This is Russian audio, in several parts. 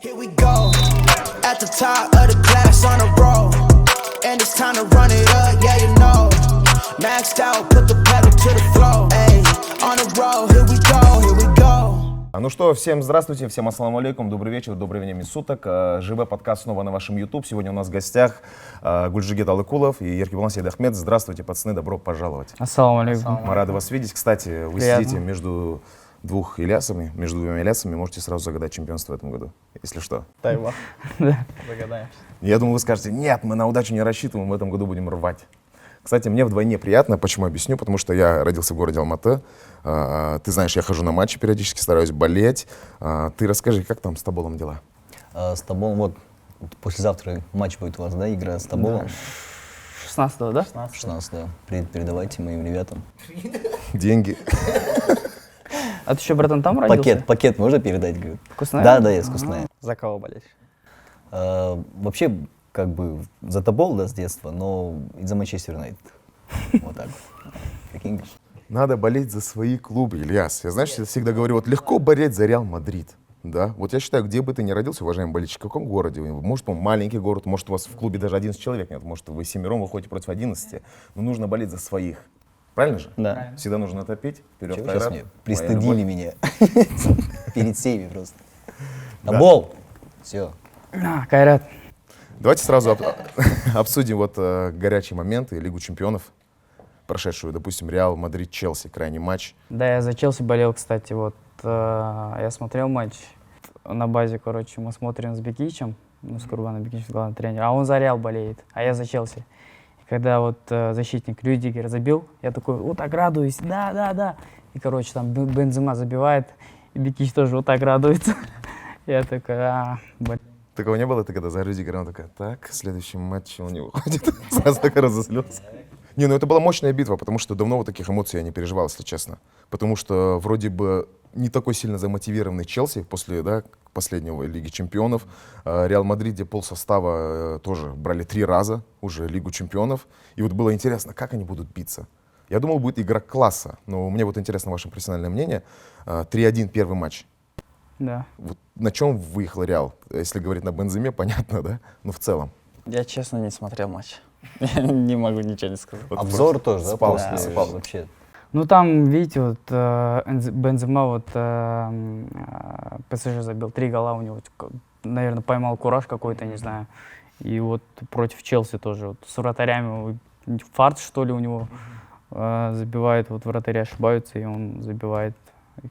Here we go, at the top of the class on a roll, and it's time to run it up, yeah you know. Maxed out, put the pedal to the floor, ayy, on the road, here we go. Ну что, всем здравствуйте, всем ассаламу алейкум, добрый вечер, доброе время суток. ЖБ подкаст снова на вашем YouTube. Сегодня у нас в гостях Гульжигет Алыкулов и Еркебулан Сейдахмет. Здравствуйте, пацаны, добро пожаловать. Ассаламу алейкум. Мы рады вас видеть. Кстати, вы сидите между двумя Ильясами, можете сразу загадать чемпионство в этом году, если что. Дай бог. Загадаем. Я думаю, вы скажете, нет, мы на удачу не рассчитываем, в этом году будем рвать. Кстати, мне вдвойне приятно, почему объясню, потому что я родился в городе Алматы. Ты знаешь, я хожу на матчи периодически, стараюсь болеть. Ты расскажи, как там с Тоболом дела? С Тоболом, вот послезавтра матч будет у вас, да, игра с Тоболом? 16-го, да? 16-го. Передавайте моим ребятам. Деньги. А ты что, братан, там родился? Пакет можно передать, говорю? Вкусная? Да, я с Кусная. За кого болеть? Вообще, как бы, за Тобол, да, с детства, но и за Манчестер Юнайтед. Вот так. Как English. Надо болеть за свои клубы, Ильяс. Я, знаешь, я всегда говорю, вот легко болеть за Реал Мадрид. Да? Вот я считаю, где бы ты ни родился, уважаемый болельщик, в каком городе, может, маленький город, может, у вас в клубе даже 11 человек нет, может, вы 7 выходите против 11, но нужно болеть за своих. Правильно же? Да. Всегда нужно топить. Вперед, Чего сейчас Кайрат. мне? Моя Пристыдили любовь. меня. Перед всеми просто. Тобол! Все. Кайрат. Давайте сразу обсудим вот горячие моменты, Лигу чемпионов, прошедшую, допустим, Реал, Мадрид, Челси, крайний матч. Да, я за Челси болел, кстати, вот. Я смотрел матч на базе, короче, мы смотрим с Бекичем, с Курбаном Бекичем, главный тренер, а он за Реал болеет, а я за Челси. И когда вот защитник Рюдигер забил, я такой, вот так радуюсь, да. И, короче, там Бензема забивает, и Бекич тоже вот так радуется. Я такой, блин. Такого не было, ты когда за Рюдигера, он такой, так, в следующем матче он не выходит. Сразу так разозлился. Не, ну это была мощная битва, потому что давно вот таких эмоций я не переживал, если честно. Потому что вроде бы не такой сильно замотивированный Челси после последнего Лиги Чемпионов. Реал Мадрид, где полсостава тоже брали 3 раза уже Лигу Чемпионов. И вот было интересно, как они будут биться. Я думал, будет игра класса, но мне вот интересно ваше профессиональное мнение. 3-1 первый матч. Да. Вот на чем выехал Реал? Если говорить на Бенземе, понятно, да? Но в целом. Я, честно, не смотрел матч. Я не могу ничего не сказать. Вот Обзор тоже, да? спал, после спал. Вообще. Ну там, видите, вот Бензема вот ПСЖ забил 3 гола, у него, наверное, поймал кураж какой-то, не знаю. И вот против Челси тоже, вот с вратарями, фарт, что ли, у него забивает, вот вратари ошибаются, и он забивает.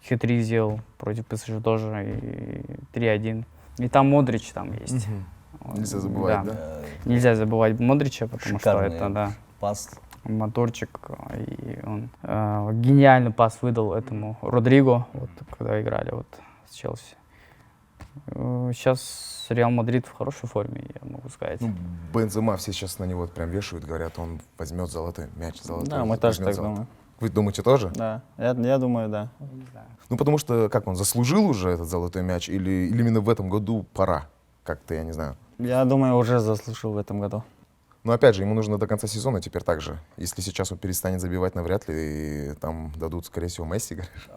Хитрик сделал против ПСЖ тоже, и 3-1. И там Модрич там есть. Нельзя забывать, да? Нельзя забывать Модрича, потому Шикарный что это, да, пас. моторчик. И он гениальный пас выдал этому Родриго, вот, когда играли вот с Челси. Сейчас Реал Мадрид в хорошей форме, я могу сказать. Ну, Бензема все сейчас на него прям вешают, говорят, он возьмет золотой мяч. Да, мы тоже так думаем. Вы думаете тоже? Да, я думаю, да. Ну, потому что, как он, заслужил уже этот золотой мяч или именно в этом году пора? Как-то, я не знаю. Я думаю, уже заслужил в этом году. Но опять же, ему нужно до конца сезона теперь так же. Если сейчас он перестанет забивать, навряд ли, и там дадут, скорее всего, Месси, говоришь.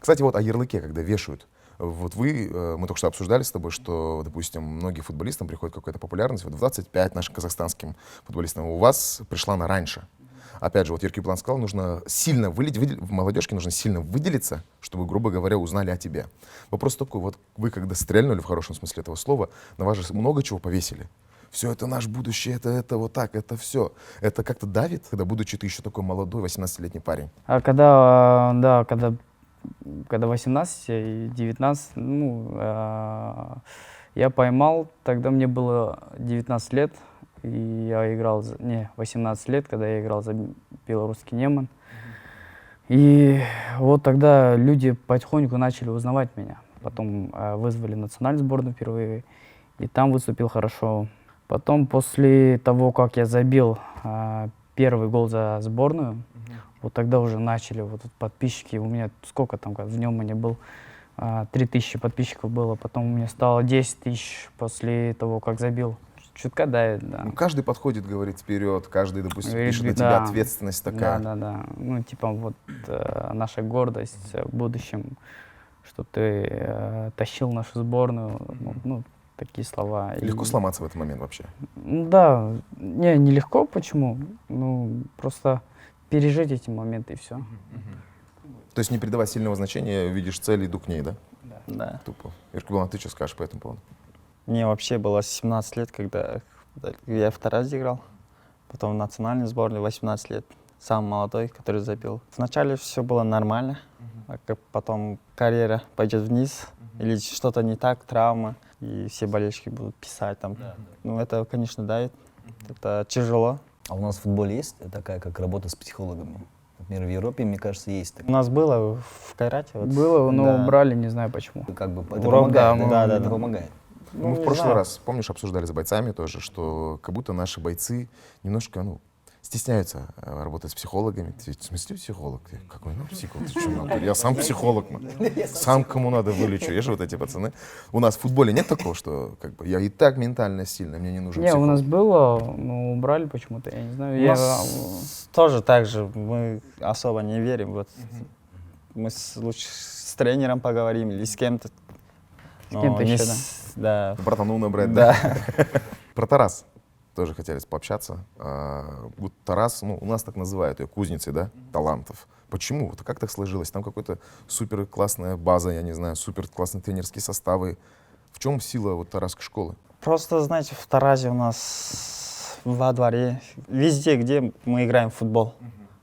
Кстати, вот о ярлыке, когда вешают. Вот мы только что обсуждали с тобой, что, допустим, многим футболистам приходит какая-то популярность. Вот в 25 нашим казахстанским футболистам у вас пришла она раньше. Опять же, вот Еркебулан сказал, нужно сильно в молодежке нужно сильно выделиться, чтобы, грубо говоря, узнали о тебе. Вопрос такой, вот вы когда стрельнули, в хорошем смысле этого слова, на вас же много чего повесили. Все это наше будущее, это вот так, это все. Это как-то давит, когда, будучи ты еще такой молодой, 18-летний парень. А когда 18 и 19, я поймал, тогда мне было 19 лет, и я играл, 18 лет, когда я играл за белорусский Неман. И вот тогда люди потихоньку начали узнавать меня. Потом вызвали национальную сборную впервые, и там выступил хорошо. Потом, после того, как я забил первый гол за сборную, вот тогда уже начали вот подписчики. У меня сколько там, в нем мне был 3000 подписчиков было, потом у меня стало 10 тысяч после того, как забил. Чутка давит, да. Ну, каждый подходит, говорит вперед, каждый, допустим, Говорит, пишет на да. тебя ответственность такая. Да. Ну, типа, вот наша гордость в будущем. что ты тащил нашу сборную, ну, такие слова. Легко И- сломаться в этот момент вообще. Ну да, не легко, почему? Ну, просто пережить эти моменты и все. То есть не придавать сильного значения, видишь цель, иду к ней, да? Да. Тупо. Иркбулан, ты что скажешь по этому поводу? Мне вообще было 17 лет, когда я в Таразе играл. Потом в национальной сборной 18 лет. Самый молодой, который забил. Вначале все было нормально, а как потом карьера пойдет вниз, или что-то не так, травма, и все болельщики будут писать там. Ну, это, конечно, давит. Это тяжело. А у нас в футболе есть такая, как работа с психологами? Например, в Европе, мне кажется, есть У такая. нас было в Кайрате. Вот, Было, но да. убрали, не знаю почему. Как бы это Урок, помогает, да, Это да. помогает. Мы Ну, в не прошлый знаю. раз, помнишь, обсуждали с бойцами тоже, что как будто наши бойцы немножко, ну, стесняются работать с психологами. Ты в смысле психолог? Ты какой, ну, психолог? Ты что, нахуй? Я сам психолог. Сам кому надо вылечу. Я же вот эти пацаны. У нас в футболе нет такого, что как бы я и так ментально сильно, мне не нужен Не, у психолог. нас было, но убрали почему-то, я не знаю. У Я, нас тоже так же, мы особо не верим. Вот. Мы лучше с тренером поговорим или с кем-то. С кем-то не еще, да. Братану набрать, Да. Про Тарас тоже хотели пообщаться. Вот Тарас, ну, у нас так называют ее кузницей, да, талантов. Почему? Вот как так сложилось? Там какая-то супер классная база, я не знаю, супер классные тренерские составы. В чем сила вот Тарасской школы? Просто, знаете, в Таразе у нас во дворе, везде, где мы играем в футбол.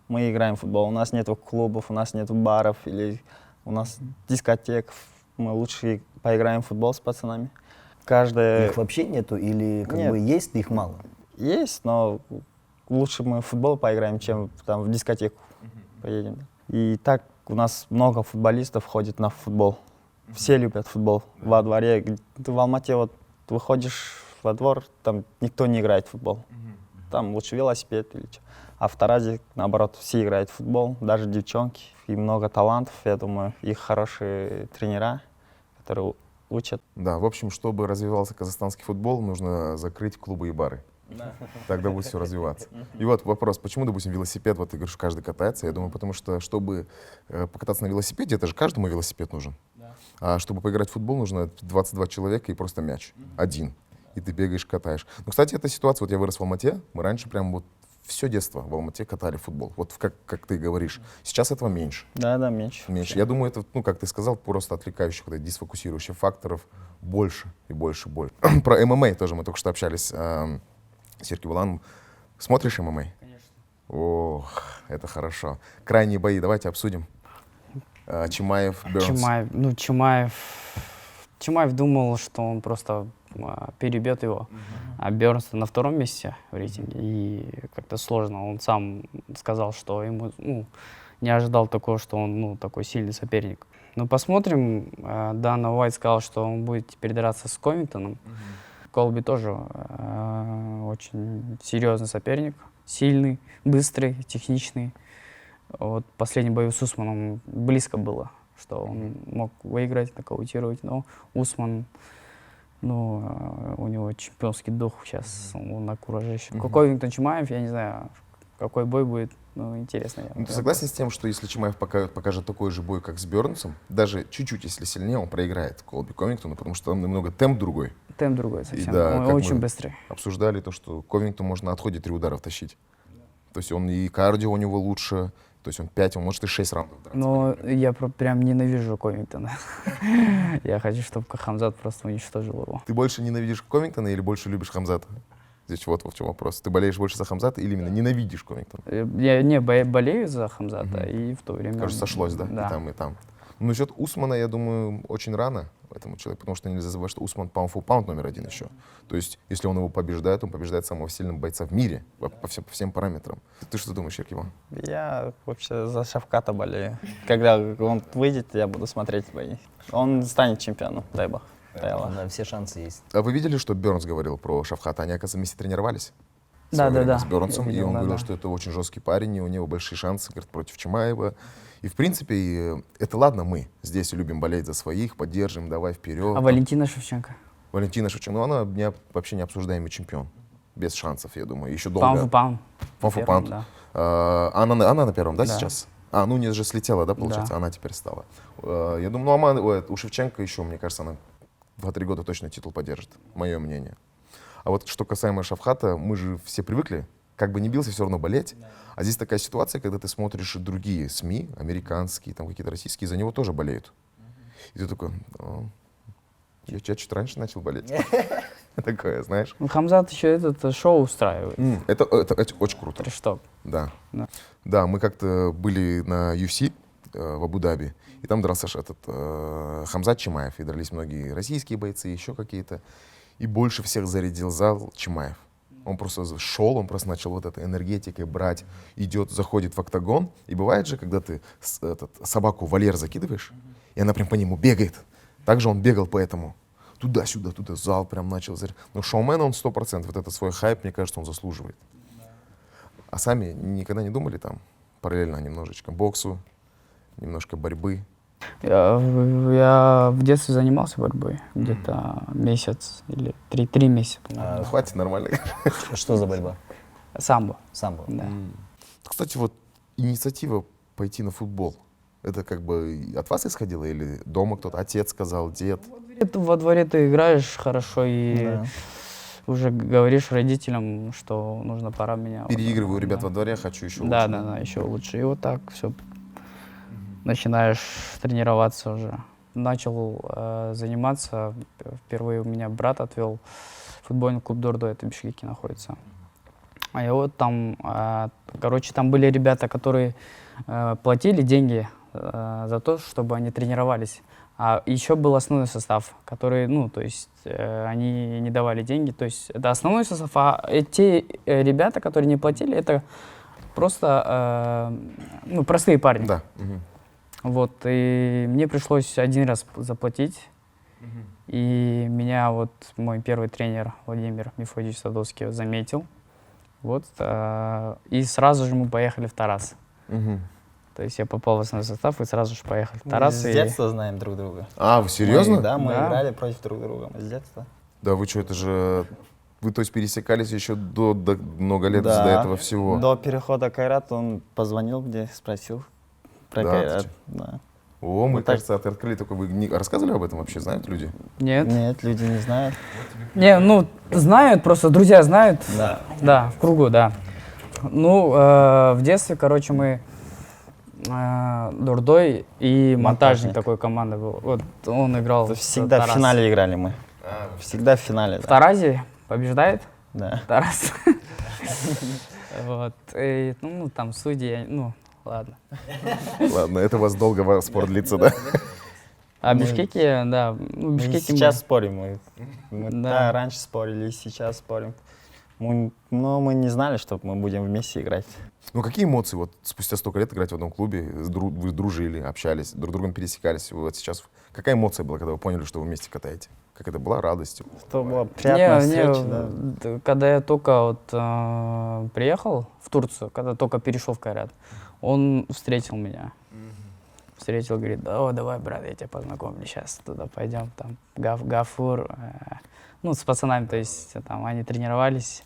Мы играем в футбол. У нас нет клубов, у нас нет баров или у нас дискотек. Мы лучше поиграем в футбол с пацанами. Каждая Их вообще нету или как Нет. бы есть, но их мало? есть, но лучше мы в футбол поиграем, чем там в дискотеку поедем. И так у нас много футболистов ходит на футбол. Все любят футбол во дворе. Ты в Алмате вот выходишь во двор, там никто не играет в футбол. Там лучше велосипед или что. А в Таразе, наоборот, все играют в футбол, даже девчонки. И много талантов, я думаю, их хорошие тренера, которые учат. Да, в общем, чтобы развивался казахстанский футбол, нужно закрыть клубы и бары. Тогда будет все развиваться. И вот вопрос, почему, допустим, велосипед, вот ты говоришь, каждый катается, я думаю, потому что, чтобы покататься на велосипеде, это же каждому велосипед нужен. А чтобы поиграть в футбол, нужно 22 человека и просто мяч. Один. И ты бегаешь, катаешь. Ну, кстати, эта ситуация, вот я вырос в Алмате, мы раньше прям вот все детство в Алмате катали в футбол. Вот как ты говоришь. Сейчас этого меньше. Да, меньше. Меньше. Я думаю, это, ну, как ты сказал, просто отвлекающих, вот, этих дисфокусирующих факторов больше и больше и больше. Про ММА тоже мы только что общались с Иркбуланом. Смотришь ММА? Конечно. Ох, это хорошо. Крайние бои давайте обсудим. Чимаев, Бернс. Чимаев думал, что он просто перебьет его, а Бернс на втором месте в рейтинге, и как-то сложно. Он сам сказал, что ему не ожидал такого, что он такой сильный соперник. Ну, посмотрим. Дана Уайт сказал, что он будет теперь драться с Ковингтоном. Колби тоже очень серьезный соперник, сильный, быстрый, техничный. Вот последний бой с Усманом близко было, что он мог выиграть, нокаутировать, но Усман, у него чемпионский дух сейчас, он на кураже еще. Ковингтон Чимаев, я не знаю, какой бой будет, интересно. Ну, ты согласен с тем, что если Чимаев покажет такой же бой, как с Бернсом, даже чуть-чуть, если сильнее, он проиграет Колби Ковингтону, потому что там немного темп другой. Темп другой совсем, да, он как очень мы быстрый. Обсуждали то, что Ковингтон можно на отходе 3 удара тащить. То есть он и кардио у него лучше, то есть он 5, он может и 6 раундов драться. Но я прям ненавижу Ковингтона. Я хочу, чтобы Хамзат просто уничтожил его. Ты больше ненавидишь Ковингтона или больше любишь Хамзата? Здесь вот в чем вопрос. Ты болеешь больше за Хамзата или именно ненавидишь Ковингтона? Я не болею за Хамзата, и в то время... Кажется, сошлось, да? Да. И там, и там. Ну, насчет Усмана, я думаю, очень рано этому человеку, потому что нельзя забывать, что Усман pound for pound номер 1 еще. То есть, если он его побеждает, он побеждает самого сильного бойца в мире по всем параметрам. Ты что думаешь, Иркибулан? Я вообще за Шавката болею. Когда он выйдет, я буду смотреть бои. Он станет чемпионом, дай бог. Дай Аллах. Да, все шансы есть. А вы видели, что Бернс говорил про Шавката? Они, оказывается, вместе тренировались? в Да, свое да, время да. с Бернсом, Я и видел, он да, говорил, да. что это очень жесткий парень, и у него большие шансы, говорит, против Чимаева. И, в принципе, это ладно, мы здесь любим болеть за своих, поддержим, давай вперед. А Валентина Шевченко? Валентина Шевченко, ну, она вообще необсуждаемый чемпион. Без шансов, я думаю. Еще Паунд долго. в паунд. Pound for Первым, pound. да. Она на первом, да, Да. сейчас? А, Нунес же слетела, да, получается? Да. Она теперь стала. Я думаю, ну, у Шевченко еще, мне кажется, она 2-3 года точно титул поддержит. Мое мнение. А вот что касаемо Шавхата, мы же все привыкли, как бы не бился, все равно болеть. А здесь такая ситуация, когда ты смотришь и другие СМИ, американские, там какие-то российские, за него тоже болеют. И ты такой, я чуть раньше начал болеть. Такое, знаешь. Ну, Хамзат еще это шоу устраивает. Это очень круто. Трешток. Да. Да. Да, мы как-то были на UFC в Абу-Даби, и там дрался этот Хамзат Чимаев, и дрались многие российские бойцы, еще какие-то. И больше всех зарядил зал Чимаев. Он просто шел, он просто начал вот этой энергетикой брать, идет, заходит в октагон. И бывает же, когда ты собаку в вольер закидываешь, и она прям по нему бегает. Также он бегал по этому. Туда-сюда, туда, зал прям начал. Но шоумен он 100%. Вот этот свой хайп, мне кажется, он заслуживает. А сами никогда не думали там параллельно немножечко боксу, немножко борьбы? Я в детстве занимался борьбой. Где-то месяц или 3 месяца. по-моему. Хватит, нормально. Что за борьба? Самбо. Самбо. Да. Кстати, вот инициатива пойти на футбол, это как бы от вас исходило или дома кто-то, отец сказал, дед? Во дворе ты играешь хорошо и Да. уже говоришь родителям, что нужно, пора меня. Переигрываю ребят Да. во дворе, хочу еще Да, лучше. да, еще лучше. И вот так все начинаешь тренироваться уже. Начал заниматься. Впервые у меня брат отвел в футбольный клуб Дордо, это в Бишкеке находится. А я вот там, короче, там были ребята, которые платили деньги за то, чтобы они тренировались. А еще был основной состав, который, ну, то есть они не давали деньги. То есть это основной состав, а те ребята, которые не платили, это просто, ну, простые парни. Да. Вот, и мне пришлось один раз заплатить. И меня вот мой первый тренер Владимир Мефодьевич Садовский заметил. Вот, и сразу же мы поехали в Тарас. То есть я попал в основной состав, и сразу же поехали в Тарас. С и- детства знаем друг друга. А, вы серьезно? Да, мы Да. играли против друг друга. Мы с детства. Да вы что, это же... Вы, то есть, пересекались еще до много лет Да. до этого всего? До перехода Кайрат он позвонил мне, спросил про Да, Кайрат. ты Да. О, мы, Вот так. кажется, открыли такой... Вы рассказывали об этом вообще, знают люди? Нет. Нет, люди не знают. Не, ну, знают, просто друзья знают. Да. Да, в кругу, да. Ну, в детстве, короче, мы Дурдой и монтажник такой команды был. Вот он играл Это в всегда в Тарас. финале играли мы. Всегда в финале, В да. Таразе побеждает Да. Тарас. Вот. И, ну, там судьи, ну, ладно. Ладно, это у вас долго спор длится, да? А в Бишкеке, да, ну, в Мы Бишкеке сейчас спорим. Мы Да. да, раньше спорили, и сейчас спорим. Но мы не знали, что мы будем вместе играть. Ну, какие эмоции вот спустя столько лет играть в одном клубе? Вы дружили, общались, друг с другом пересекались. Вы вот сейчас... Какая эмоция была, когда вы поняли, что вы вместе катаете? Как это была? Радость? Это была приятная Не, встреча, да. когда я только вот приехал в Турцию, когда только перешел в Кайрат, он встретил меня. Встретил, говорит, давай, брат, я тебя познакомлю, сейчас туда пойдем, там, Гафур, ну, с пацанами, то есть, там, они тренировались.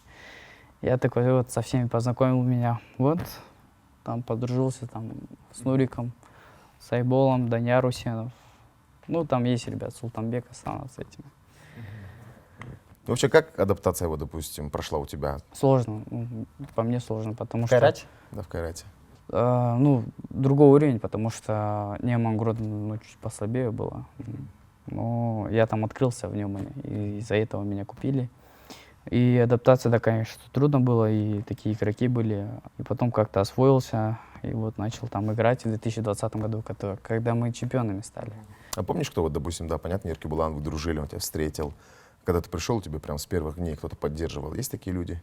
Я такой вот со всеми познакомил меня, вот, там, подружился, там, с Нуриком, с Айболом, Данияр Усенов. Ну, там есть ребят, Султанбек Асанов с этим. Ну, вообще, как адаптация, вот, допустим, прошла у тебя, Сложно, по мне сложно, потому В что... Кайрате? да, в Кайрате? Ну, другой уровень, потому что Неман Гродно, ну, чуть послабее было. Но я там открылся в Немане, и из-за этого меня купили. И адаптация, да, конечно, трудно было, и такие игроки были. И потом как-то освоился, и вот начал там играть в 2020 году, когда мы чемпионами стали. А помнишь, кто, вот, допустим, да, понятно, Ирки Булан, вы дружили, он тебя встретил. Когда ты пришел, тебе прям с первых дней кто-то поддерживал. Есть такие люди?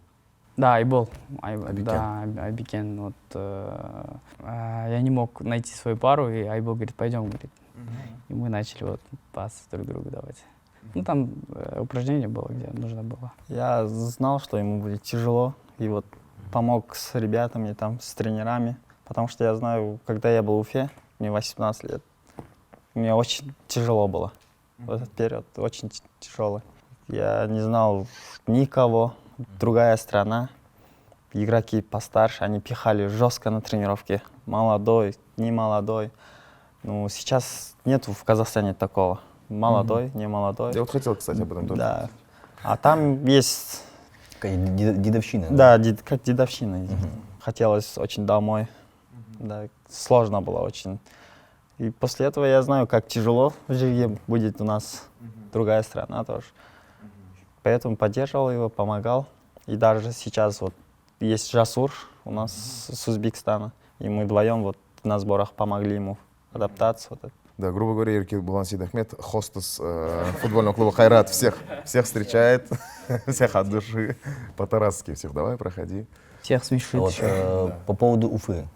Да, Айбол. Айбекен. Да, Айбекен. Вот, я не мог найти свою пару, и Айбол говорит, пойдем, говорит. И мы начали вот пас друг другу давать. Ну, там упражнение было, где нужно было. Я знал, что ему будет тяжело, и вот помог с ребятами, там, с тренерами, потому что я знаю, когда я был в Уфе, мне 18 лет, мне очень тяжело было. В этот период очень тяжелый. Я не знал никого, другая страна, игроки постарше, они пихали жестко на тренировке, молодой, не молодой. Ну, сейчас нету в Казахстане такого. Молодой, не молодой. Я вот хотел, кстати, об этом тоже. Да. А там есть, Какая дедовщина. да, как дедовщина. Хотелось очень домой. Да, сложно было очень. И после этого я знаю, как тяжело в Живе будет у нас другая страна тоже. Поэтому поддерживал его, помогал. И даже сейчас вот есть Жасур у нас с Узбекистана. И мы вдвоем вот на сборах помогли ему адаптаться. Вот это. Да, грубо говоря, Еркебулан Сейдахмет, хостес футбольного клуба «Хайрат», всех встречает, всех от души, по-тарасски всех. Давай, проходи. Всех смешит Вот, еще. по поводу Уфы,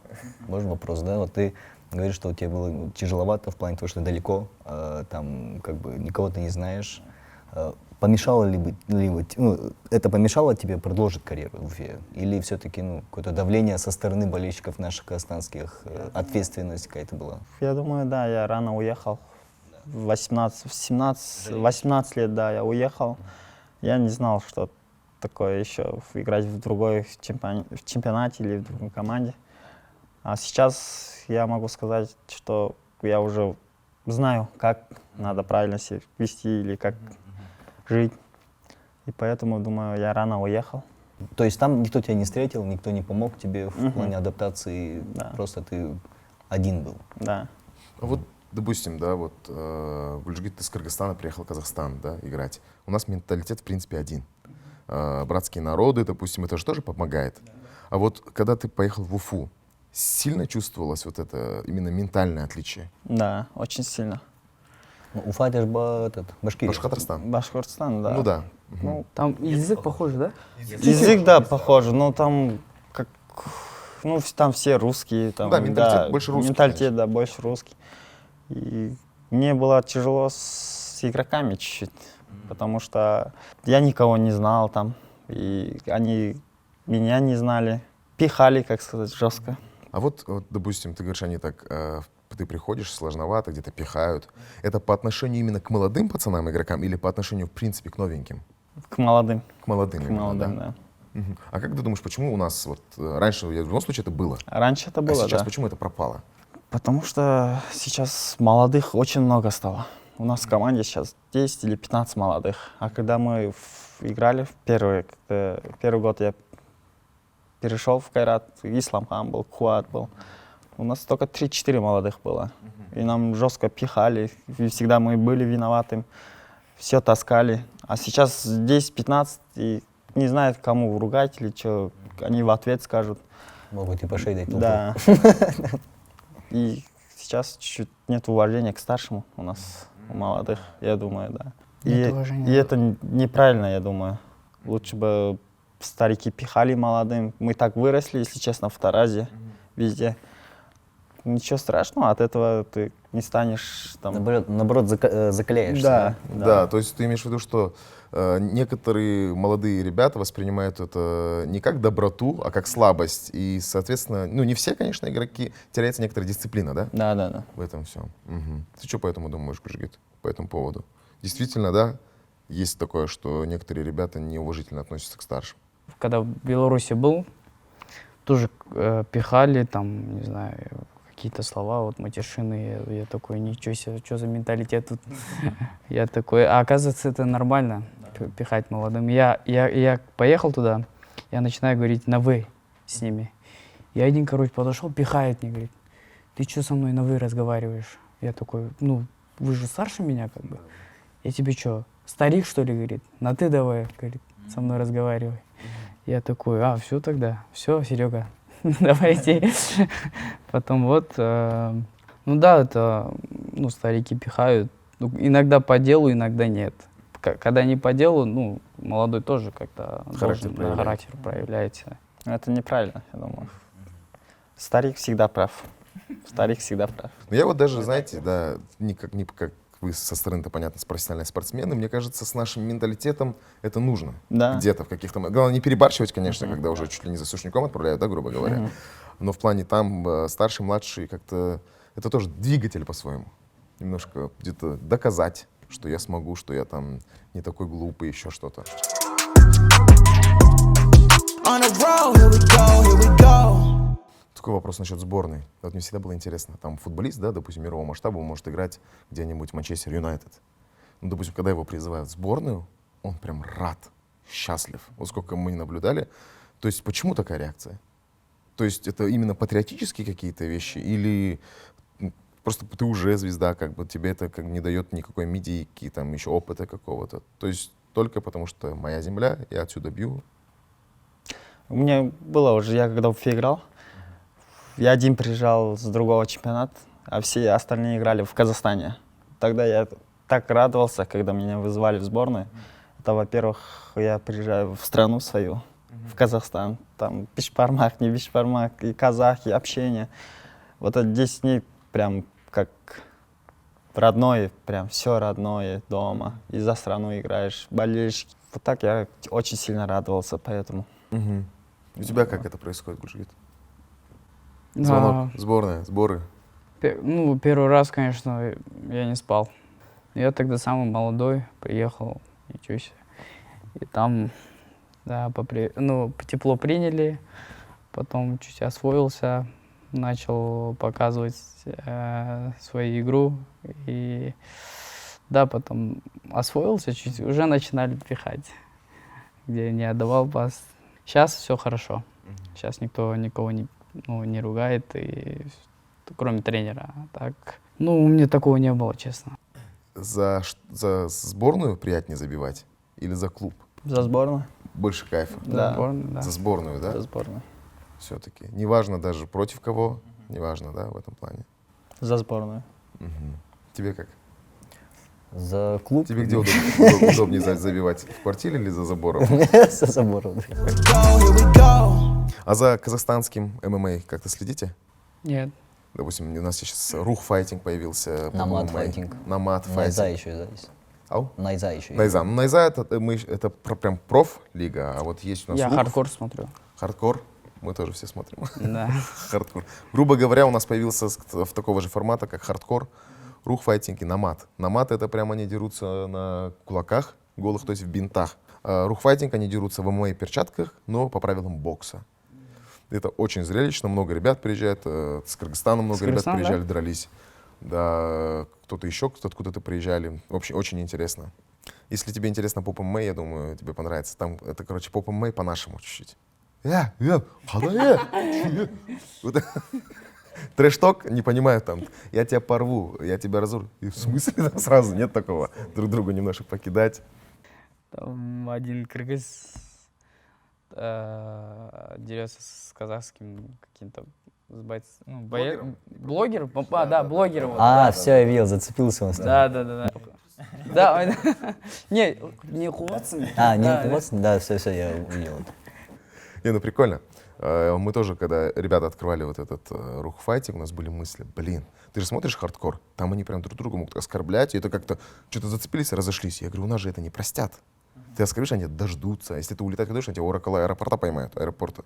можно вопрос, да? Вот ты говоришь, что у тебя было тяжеловато в плане того, что далеко, там как бы никого ты не знаешь. Помешало это помешало тебе продолжить карьеру в Уфе? Или все-таки какое-то давление со стороны болельщиков наших казахстанских, ответственность какая-то была? Я думаю, да, я рано уехал. В 18 лет, да, я уехал. Я не знал, что такое еще играть в другой чемпионате или в другой команде. А сейчас я могу сказать, что я уже знаю, как надо правильно себя вести или как жить. И поэтому, думаю, я рано уехал. То есть там никто тебя не встретил, никто не помог тебе в плане адаптации, Да. просто ты один был. Да. А вот, допустим, да, вот Гульжигит из Кыргызстана приехал в Казахстан, да, играть. У нас менталитет, в принципе, один. Братские народы, допустим, это же тоже помогает. А вот когда ты поехал в Уфу, сильно чувствовалось вот это именно ментальное отличие? Да, очень сильно. Уфа это же Башкирия. Башкортостан. Башкортостан, да. Ну да. Ну, Там язык похож, да? язык, да, похож, но там как, ну, там все русские. Там, Да, менталитет больше русский, Менталитет, конечно. да, больше русский. И мне было тяжело с игроками чуть-чуть, потому что я никого не знал там, и они меня не знали. Пихали, как сказать, жестко. А вот, допустим, ты говоришь, они так, ты приходишь, сложновато, где-то пихают. Это по отношению именно к молодым пацанам, игрокам, или по отношению, в принципе, к новеньким? К молодым. К молодым К именно, молодым, да? да. Мгм. А как ты думаешь, почему у нас вот раньше, в любом случае, это было, Раньше это а было, сейчас да. почему это пропало? Потому что сейчас молодых очень много стало. У нас в команде сейчас 10 или 15 молодых. А когда мы играли в первый год, я перешел в Кайрат, Исламхан был, Куат был. У нас только 3-4 молодых было. И нам жестко пихали. И всегда мы были виноваты. Все таскали. А сейчас 10-15 и не знают, кому ругать или что. Они в ответ скажут. Могут и по шее дать. Да. И сейчас чуть-чуть нет уважения к старшему у нас, у молодых, я думаю, да. Нет уважения. И это неправильно, я думаю. Лучше бы старики пихали молодым. Мы так выросли, если честно, в Таразе, везде. Ничего страшного, от этого ты не станешь там... Наоборот, закаляешься. Да, Да, то есть ты имеешь в виду, что некоторые молодые ребята воспринимают это не как доброту, а как слабость. И, соответственно, ну не все, конечно, игроки, теряется некоторая дисциплина, да? Да. В этом всем. Ты что по этому думаешь, Гульжигит, по этому поводу? Действительно, да, есть такое, что некоторые ребята неуважительно относятся к старшим. Когда в Беларуси был, тоже пихали, там, не знаю, какие-то слова, вот матершины. Я такой, ничего себе, что за менталитет тут? Я такой, а оказывается, это нормально, пихать молодым. Я поехал туда, я начинаю говорить на «вы» с ними. И один, короче, подошел, пихает мне, говорит, ты что со мной на «вы» разговариваешь? Я такой, ну, вы же старше меня, как бы. Я тебе что, старик, что ли, говорит? На «ты» давай, говорит, со мной разговаривай. Я такой, все тогда, все, Серега, давайте. Потом вот, ну да, это, ну, старики пихают. Ну, иногда по делу, иногда нет. Когда не по делу, ну, молодой тоже как-то Характер должен, да, проявляет. характер проявляется. Это неправильно, я думаю. Старик всегда прав. Старик всегда прав. Но я вот даже, знаете, да, не как вы со стороны-то, понятно, профессиональные спортсмены, мне кажется, с нашим менталитетом это нужно. Да. Где-то в каких-то... Главное, не перебарщивать, конечно, когда уже чуть ли не за сушником отправляют, да, грубо говоря. Но в плане там старший, младший, как-то... Это тоже двигатель по-своему. Немножко где-то доказать, что я смогу, что я там не такой глупый, еще что-то. On the road, here we go, here we go. такой вопрос насчет сборной. Вот мне всегда было интересно. Там футболист, да, допустим, мирового масштаба, он может играть где-нибудь в Манчестер Юнайтед. Ну, допустим, когда его призывают в сборную, он прям рад, счастлив. Вот сколько мы не наблюдали. То есть почему такая реакция? То есть это именно патриотические какие-то вещи или просто ты уже звезда, как бы тебе это как не дает никакой медийки, там еще опыта какого-то? То есть только потому что моя земля, я отсюда бью. У меня было уже, я когда в Уфе играл, я один приезжал с другого чемпионата, а все остальные играли в Казахстане. Тогда я так радовался, когда меня вызывали в сборную. Это, во-первых, я приезжаю в страну свою, в Казахстан. Там бешбармак, не бешбармак, и казахи, общение. Вот это 10 дней прям как родное, прям все родное дома. И за страну играешь, болеешь. Вот так я очень сильно радовался, поэтому. Угу. У тебя как это происходит, Гульжигит? Звонок, сборная, сборы. Ну, первый раз, конечно, я не спал. Я тогда самый молодой, приехал, ничего себе. И там, да, тепло приняли, потом чуть освоился, начал показывать свою игру. И да, потом освоился чуть, уже начинали пихать, где не отдавал пас. Сейчас все хорошо. Сейчас никто никого не ругает, кроме тренера. Так, ну, у меня такого не было, честно. За сборную приятнее забивать или за клуб? За сборную? Больше кайфа? Да. Сборную, да. За сборную, да? За сборную. Все-таки. Неважно даже против кого, неважно, да, в этом плане. За сборную. Угу. Тебе как? За клуб? Тебе где удобнее забивать? В квартире или за забором? За забором. Here we go. А за казахстанским ММА как-то следите? Нет. Допустим, у нас сейчас рух файтинг появился. по Намат ММА. файтинг. Намат Найза файтинг. еще есть. Ау? Найза еще есть. Найза. Ну, Найза это прям проф-лига, а вот есть у нас Я рух, хардкор смотрю. хардкор. Мы тоже все смотрим. Да. Хардкор. Грубо говоря, у нас появился в такого же формата, как хардкор, рух файтинг и намат. Намат это прямо они дерутся на кулаках голых, то есть в бинтах. А рух файтинг они дерутся в ММА перчатках, но по правилам бокса. Это очень зрелищно, много ребят приезжает, с Кыргызстана много ребят Кыргызстана, приезжали, да? дрались. Да, кто-то еще, кто откуда-то приезжали. В общем, очень интересно. Если тебе интересно поп ММА, я думаю, тебе понравится. Там это, короче, поп ММА по-нашему чуть-чуть. Вот трэш-ток, не понимаю там, я тебя порву, я тебя разорву. И в смысле там сразу нет такого? Друг друга немножко покидать. Там один кыргыз дерется с казахским каким-то блогер? Да, блогер. Вот, А, да, все, я видел, зацепился он. да. Да, не Хуатсен. А, не Да, Watson? Да, все, я увидел. Не, ну прикольно. Мы тоже, когда ребята открывали вот этот рух файтинг, у нас были мысли, блин, ты же смотришь хардкор, там они прям друг друга могут оскорблять, и это как-то что-то зацепились и разошлись. Я говорю, у нас же это не простят. Ты оскорбишь, они дождутся. Если ты улетать ходишь, они тебя около аэропорта поймают, аэропорта.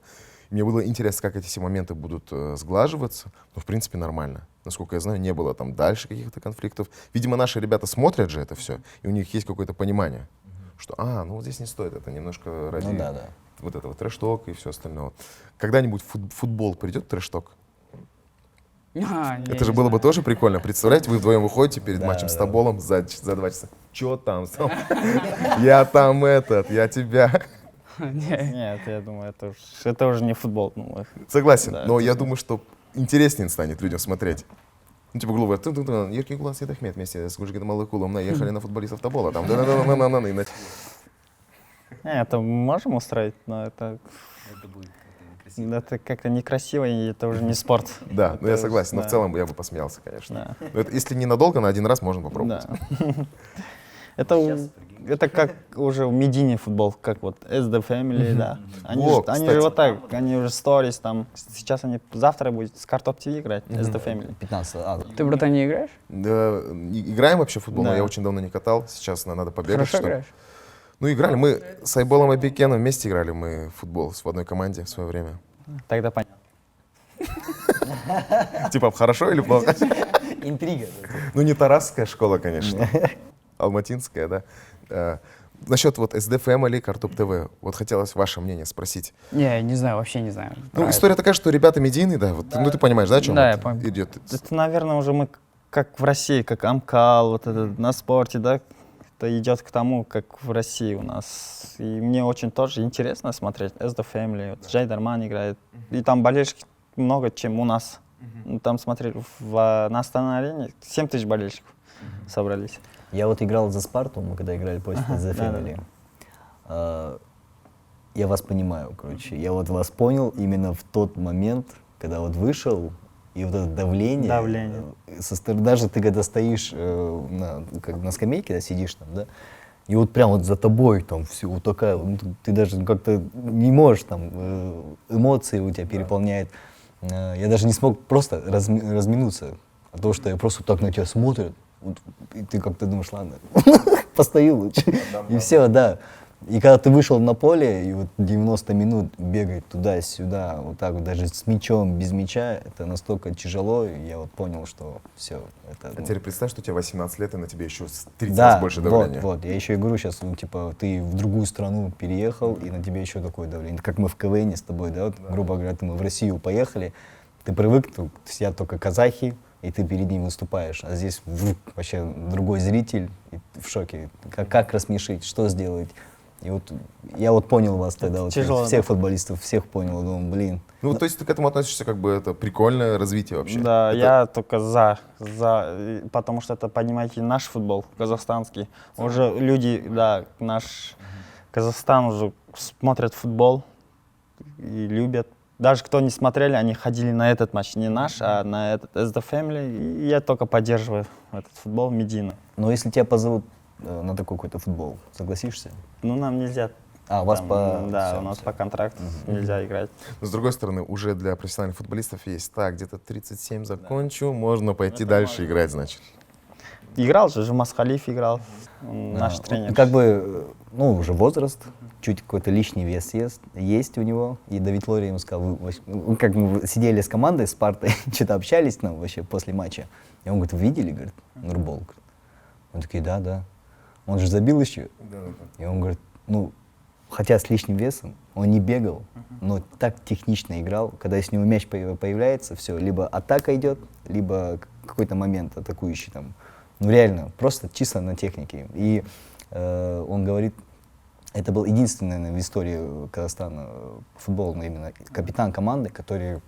Мне было интересно, как эти все моменты будут сглаживаться, но в принципе нормально. Насколько я знаю, не было там дальше каких-то конфликтов. Видимо, наши ребята смотрят же это все, и у них есть какое-то понимание, что, ну вот здесь не стоит, это немножко ради... Ну да. Вот этого трэш-ток и все остальное. Когда-нибудь футбол придет трэш-ток? Это же было бы тоже прикольно. Представляете, вы вдвоем выходите перед матчем с Тоболом за 2 часа. Че там? Я там я тебя. Нет, я думаю, это уже не футбол. Согласен, Да, но я думаю, что интереснее станет людям смотреть. Ну, типа, грубо говоря, Еркин Кулан Сейдахмет вместе с Гульжигитом Малыкулом наехали на футболистов Тобола. Там, и Это можем устроить, но это как-то некрасиво, и это уже не спорт. Да, ну я Это, согласен, но в да. целом я бы посмеялся, конечно. Да. Но если ненадолго, на один раз можно попробовать. Да. Это как уже в Медине футбол, как вот SD Family, да. Они Во, же кстати. вот так, они уже сторис там. Сейчас завтра будет с Картоп ТВ играть, SD Family. 15. Ты, братан, не играешь? Да, играем вообще в футбол, но Да. я очень давно не катал. Сейчас надо побегать. Хорошо чтобы- играешь? Ну, играли. Мы с Айболом и Бекеном вместе играли мы в футбол в одной команде в свое время. Тогда понятно. Типа, хорошо или плохо? Интрига. Ну, не тарасская школа, конечно. Алматинская, да. Насчет вот SD Family, Картоп ТВ, вот хотелось ваше мнение спросить. Не знаю, вообще не знаю. Ну, про история такая, что ребята медийные, да, вот, ну ты понимаешь, да, о чем Да, это я понимаю. идет? Это, наверное, уже мы как в России, как Амкал, вот это на спорте, да, это идет к тому, как в России у нас. И мне очень тоже интересно смотреть SD Family, вот Жайдарман играет, и там болельщиков много, чем у нас. Ну, там смотрели на Астана-арене 7 тысяч болельщиков собрались. Я вот играл за Спарту, мы когда играли против The Family. Я вас понимаю, короче. Я вот вас понял именно в тот момент, когда вот вышел, и вот это давление. Давление. Со стороны, даже ты когда стоишь как на скамейке, да, сидишь там, да, и вот прям вот за тобой там все вот такая, ну, ты даже как-то не можешь там, эмоции у тебя переполняет. Я даже не смог просто разминуться от того, что я просто так на тебя смотрят, вот, и ты как-то думаешь, ладно, постою лучше, и все, да. И когда ты вышел на поле, и вот 90 минут бегать туда-сюда, вот так вот, даже с мячом, без мяча, это настолько тяжело, и я вот понял, что все. Это, А теперь представь, что тебе 18 лет, и на тебе еще 30 да, раз больше давления. вот, я еще и говорю сейчас, ну, типа, ты в другую страну переехал, и на тебе еще такое давление. Как мы в КВН с тобой, да, вот, грубо говоря, мы в Россию поехали, ты привык, сидят только казахи, и ты перед ним выступаешь, а здесь вообще другой зритель, и ты в шоке, как рассмешить, что сделать. И вот я вот понял вас тогда, вот, тяжело, всех футболистов, всех понял, думаю, блин. Ну, то есть ты к этому относишься, как бы это прикольное развитие вообще? Да, Это- я только за, потому что это, понимаете, наш футбол, казахстанский. Уже люди, да, наш Казахстан уже смотрят футбол и любят. Даже кто не смотрели, они ходили на этот матч, не наш, а на этот SD Family. И я только поддерживаю этот футбол медийно. Но если тебя позовут на такой какой-то футбол, согласишься? Ну, нам нельзя. А, у вас там, по... Да, всё, у нас всё. по контракту нельзя играть. Но с другой стороны, уже для профессиональных футболистов есть, так, где-то 37 закончу, можно пойти дальше играть, значит. Играл же, Жумас Халиф играл, он Да, наш он тренер. как бы, ну, уже возраст, чуть какой-то лишний вес есть у него. И Давид Лори ему сказал, как мы сидели с командой, с Спартой, что-то общались там вообще после матча. И он говорит, вы видели, говорит, Нурбол? Говорит. Он такие, да. Он же забил еще. И он говорит, ну, хотя с лишним весом, он не бегал, но так технично играл. Когда с него мяч появляется, все, либо атака идет, либо какой-то момент атакующий там. Ну реально, просто чисто на технике. И он говорит, это был единственный, наверное, в истории Казахстана футбольный именно капитан команды, который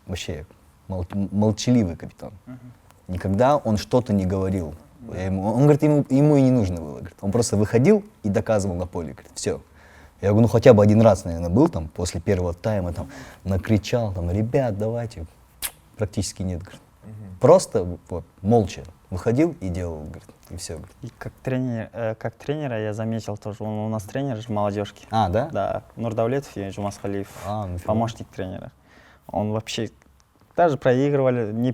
вообще молчаливый капитан. Никогда он что-то не говорил. Он говорит, ему и не нужно было. Говорит. Он просто выходил и доказывал на поле. Говорит, все. Я говорю, ну хотя бы один раз, наверное, был там после первого тайма, там, накричал, там, ребят, давайте. Практически нет. Говорит. Просто вот, молча выходил и делал, говорит, и все. Говорит. И как тренера я заметил тоже, он у нас тренер же молодежки. А, да? Да, Нурдавлетов и Жумас Халиев, Нифига. помощник тренера. Он вообще, даже проигрывали, не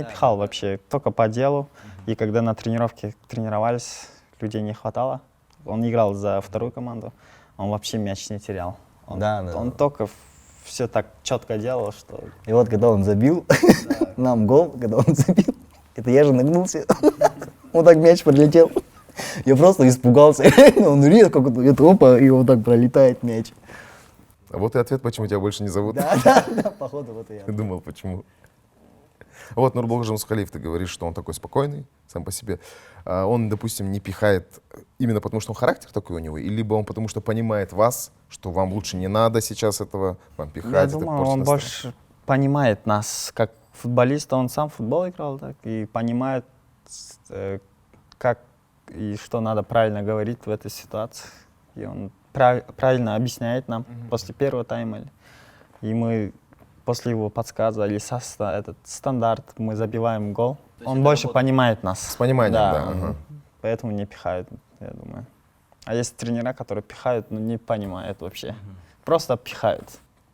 пихал вообще, только по делу. И когда на тренировке тренировались, людей не хватало. Он играл за вторую команду, он вообще мяч не терял. Он только все так четко делал, что... И вот когда он забил, нам гол, когда он забил, это я же нагнулся, вот так мяч пролетел. Я просто испугался, он резко, как-то, опа, и вот так пролетает мяч. А вот и ответ, почему тебя больше не зовут. Да, походу, вот и я. Думал, почему. Вот Нурбол Жумасхалиев, ты говоришь, что он такой спокойный сам по себе. Он, допустим, не пихает именно потому, что он характер такой у него, или либо он потому, что понимает вас, что вам лучше не надо сейчас этого, вам пихать. Я это думаю, портит он настроение. больше понимает нас как футболиста, он сам в футбол играл, так, и понимает, как и что надо правильно говорить в этой ситуации. И он правильно объясняет нам после первого тайма. И мы после его подсказа или этот стандарт мы забиваем гол. Он больше понимает нас. С пониманием, да. ага. Поэтому не пихают, я думаю. А есть тренера, которые пихают, но не понимают вообще. Просто пихают.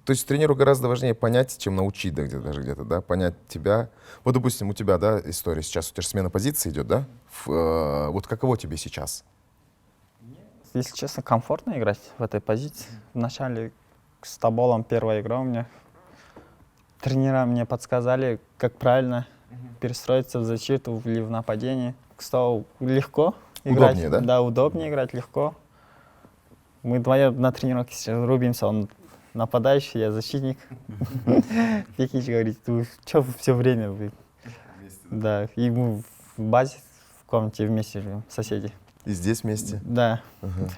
То есть тренеру гораздо важнее понять, чем научить, да, даже где-то, да, понять тебя. Вот, допустим, у тебя, да, история сейчас, у тебя же смена позиции идет, да? Вот каково тебе сейчас? Если честно, комфортно играть в этой позиции. Вначале с Тоболом первая игра у меня. Тренера мне подсказали, как правильно перестроиться в защиту или в нападении. Стало легко Удобнее, да? Да, удобнее играть, легко. Мы вдвоем на тренировке сейчас рубимся, он нападающий, я защитник. Пекич говорит, вы что все время? Вы? Да, и мы в базе, в комнате вместе живем, соседи. И здесь вместе? Да. Ага.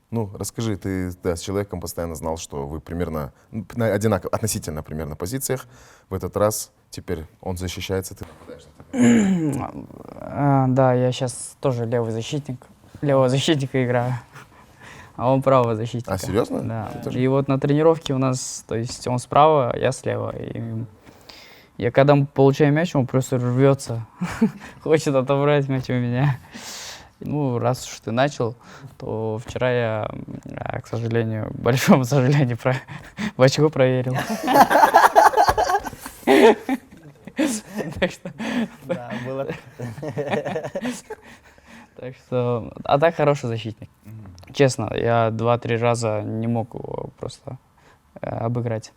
Ну, расскажи, ты с человеком постоянно знал, что вы примерно на одинаково, относительно примерно позициях. В этот раз теперь он защищается, ты нападаешь. Да, я сейчас тоже левый защитник. Левого защитника играю. А он правого защитника. А, серьезно? Да. Ты тоже? И вот на тренировке у нас, то есть он справа, я слева. И я когда получаю мяч, он просто рвется. Хочет отобрать мяч у меня. Ну, раз уж ты начал, то вчера я, к сожалению, большому сожалению, в очко проверил. Так что... Да, было. Так что... А так хороший защитник. Честно, я 2-3 раза не мог его просто обыграть.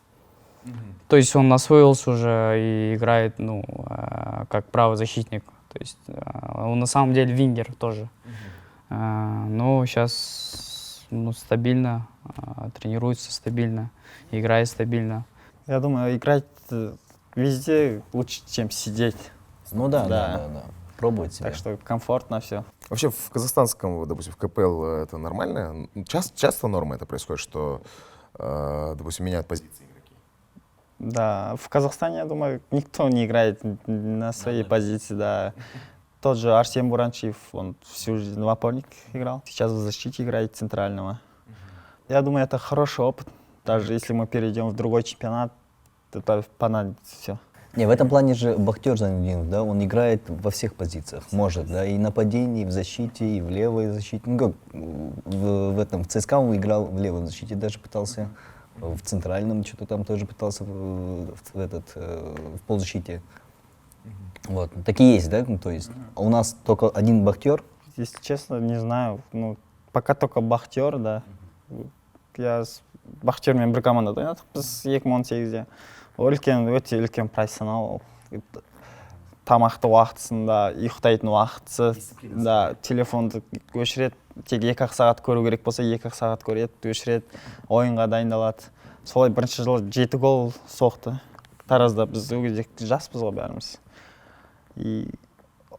То есть он освоился уже и играет, ну, как правозащитник. То есть он на самом деле вингер тоже. Но сейчас стабильно, тренируется стабильно, играет стабильно. Я думаю, играть везде лучше, чем сидеть. Ну да. Пробовать себя. Так что комфортно все. Вообще в казахстанском, допустим, в КПЛ это нормально? Часто норма это происходит, что, допустим, меняют позиции игроки? Да, в Казахстане, я думаю, никто не играет на своей позиции, да. Тот же Арсен Буранчиев, он всю жизнь в опорник играл, сейчас в защите играет центрального. Я думаю, это хороший опыт. Даже если мы перейдем в другой чемпионат, это понадобится все. Не, в этом плане же Бахтер Зайнутдинов, да, он играет во всех позициях, может, да, и нападении, и в защите, и в левой защите. Ну как, в ЦСКА он играл в левой защите, даже пытался, в центральном что-то там тоже пытался в полузащите. Вот, такие есть, да, ну, то есть. А у нас только один Бахтер. Если честно, не знаю, ну, пока только Бахтер, да. Я с Бахтермен бір командада ойнадық 2018-де. Өте үлкен профессионал. Тамақты уақытысында, ұйықтайтын уақытысы, да, телефонды өшіреді. Тек 2-ақ сағат көру керек болса, 2-ақ сағат көреді, өшіреді, ойынға дайындалады. Солай бірінші жылы 7 гол соқты. Таразда біз ол кезде жаспыз ғой бәріміз. И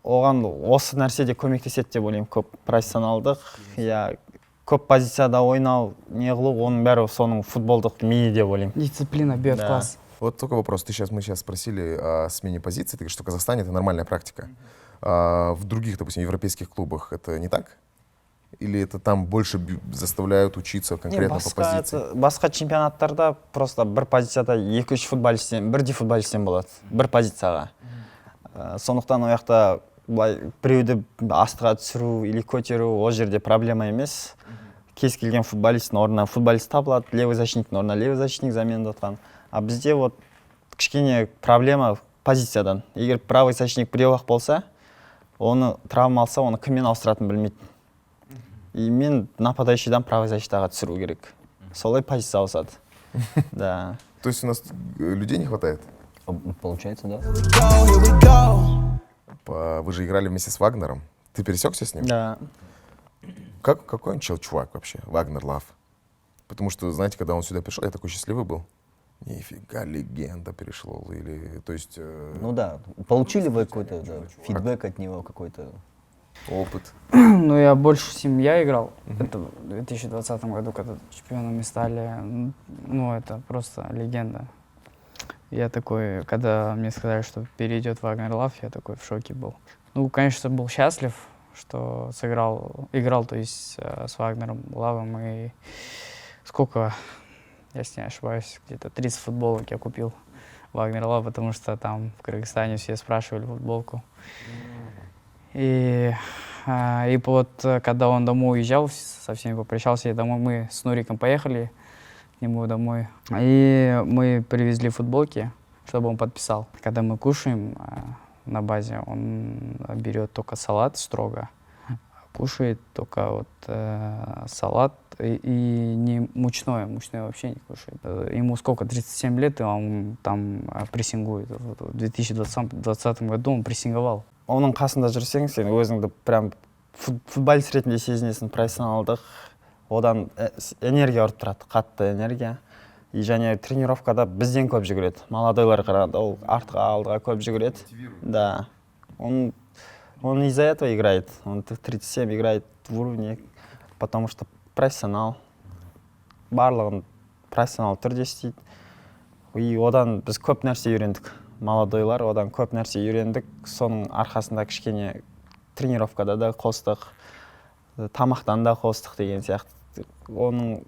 оған осы нәрседе көмектеседі деп ойлаймын, көп профессионалдық, я көп позицияда ойнау, не қылу, оның бәрі соның футболдық миы деп ойлаймын. Дисциплина бьет Да. класс. Вот только вопрос. Мы сейчас спросили о смене позиции. Ты говоришь, что в Казахстане это нормальная практика. А в других, допустим, европейских клубах это не так? Или это там больше заставляют учиться конкретно по позиции? Басқа чемпионаттарда просто бір позицияда 2-3 футболистен, бірдей футболистен болады, бір позицияға. Сондықтан ол жақта біреуді астыға түсіру или көтеру ол жерде проблема емес. Кез келген футболисттің орнына футболист табылады, левый защитниктің орнына левый защитник заменда отқан. А бізде вот кішкене проблема позициядан. Егер правый защитник біреу-ақ болса, оны травма алса, оны кіммен ауыстыратынын білмейді. И мен нападающийдан правый защитаға түсіру керек. Солай позиция ауысады. Да. То есть у нас людей не хватает? Получается, да. Here we go. Вы же играли вместе с Вагнером. Ты пересекся с ним? Да. Какой он чувак вообще, Вагнер Лав? Потому что, знаете, когда он сюда пришел, я такой счастливый был. Нифига, легенда перешло. Или, то есть, Ну да, получили вы какой-то фидбэк от него, какой-то опыт. Ну, я больше с ним играл. Это в 2020 году, когда чемпионами стали. Ну, это просто легенда. Я такой, когда мне сказали, что перейдет Вагнер Лав, я такой в шоке был. Ну, конечно, был счастлив, что играл, то есть с Вагнером Лавом. И сколько, если не ошибаюсь, где-то 30 футболок я купил Вагнер Лав, потому что там в Кыргызстане все спрашивали футболку. И вот когда он домой уезжал, со всеми попрощался, и домой мы с Нуриком поехали к нему домой. И мы привезли футболки, чтобы он подписал. Когда мы кушаем на базе, он берет только салат строго, кушает только вот салат и не мучное вообще не кушает. Ему сколько, 37 лет, и он там прессингует. В 2020 году он прессинговал. Оның қасында жүрсең, сен өзіңді прям футболист ретінде сезінесің, профессионалдық, одан энергия ұрып тұрады, қатты энергия. И және тренировкада бізден көп жүгіреді. Молодойлар қарағанда ол артқа алдыға көп жүгіреді. Да. Он из-за этого играет. Он 37 играет в уровне, потому что профессионал. Барлығын профессионал түрде істейді. И одан біз көп нәрсе үйрендік. Молодойлар одан көп нәрсе үйрендік. Соның арқасында кішкене тренировкада да қостық, тамақтан да қостық деген сияқты. Оның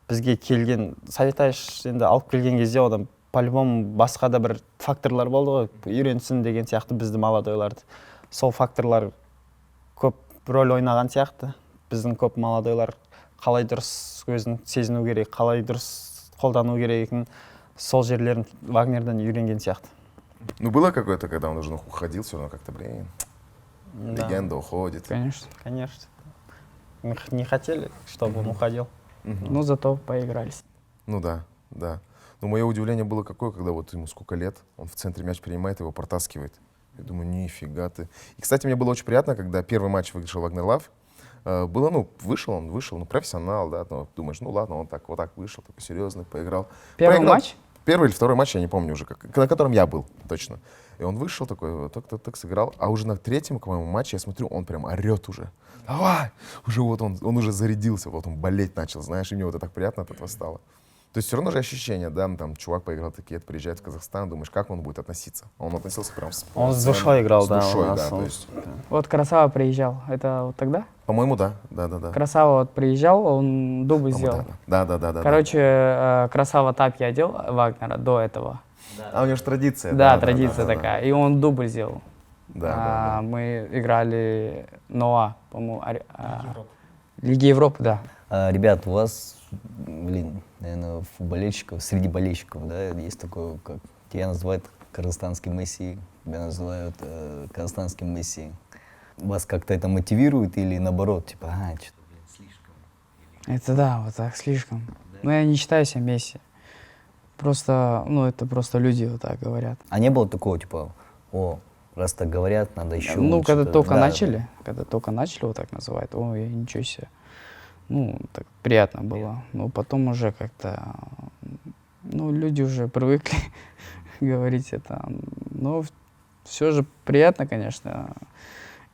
бізге келген, Советаш енді алып келген кезде одан по-любому басқа да бір факторлар болды ғой, үйренсін деген сияқты бізді молодойларды. Сол факторлар көп рөл ойнаған сияқты. Біздің көп молодойлар қалай дұрыс өзін сезіну керек, қалай дұрыс қолдану керегін сол жерлерін Вагнерден үйренген сияқты. Ну, было какое-то, когда он уже уходил, все равно как-то, блин, легенда уходит. Конечно. Конечно. Мы не хотели, чтобы он уходил. Ну, зато поигрались. Ну да, да. Но мое удивление было какое, когда вот ему сколько лет, он в центре мяч принимает, его протаскивает. Я думаю, нифига ты. И, кстати, мне было очень приятно, когда первый матч выиграл Вагнер Лав. Было, ну, вышел, ну, профессионал, да, ну, думаешь, ну ладно, он так, вот так вышел, такой серьезный, поиграл. Первый Проиграл. матч? Первый или второй матч, я не помню уже, на котором я был, точно. И он вышел такой, так сыграл. А уже на третьем, по-моему, матче, я смотрю, он прям орет уже. Давай! Уже вот он уже зарядился, вот он болеть начал, знаешь, и мне вот это так приятно от этого стало. То есть все равно же ощущение, да, ну, там чувак поиграл такие, приезжает в Казахстан, думаешь, как он будет относиться? Он относился прям с... Он с душой играл, с да, душой, у нас. да, то есть... Вот Красава приезжал. Это вот тогда? По-моему, да. Красава вот приезжал, он дубль По-моему, сделал. Да. Короче, Красава тапки одел Вагнера до этого. А у него же традиция. Да, традиция такая. И он дубль сделал. Да. Мы играли Ноа, по-моему, Лиги Европы, да. Ребят, у вас, блин, наверное, футболельщиков, среди болельщиков, да, есть такое, как тебя называют казахстанским Месси, тебя называют казахстанским Месси. Вас как-то это мотивирует или наоборот, типа, что-то, блин, слишком? Это да, вот так, слишком. Но я не считаю себя Месси. Просто, ну, это просто люди вот так говорят. А не было такого, типа, раз так говорят, надо еще Ну, лучше, когда только да. начали вот так называть, ой, ничего себе. Ну, так приятно было. Но потом уже как-то, ну, люди уже привыкли говорить это. Но все же приятно, конечно.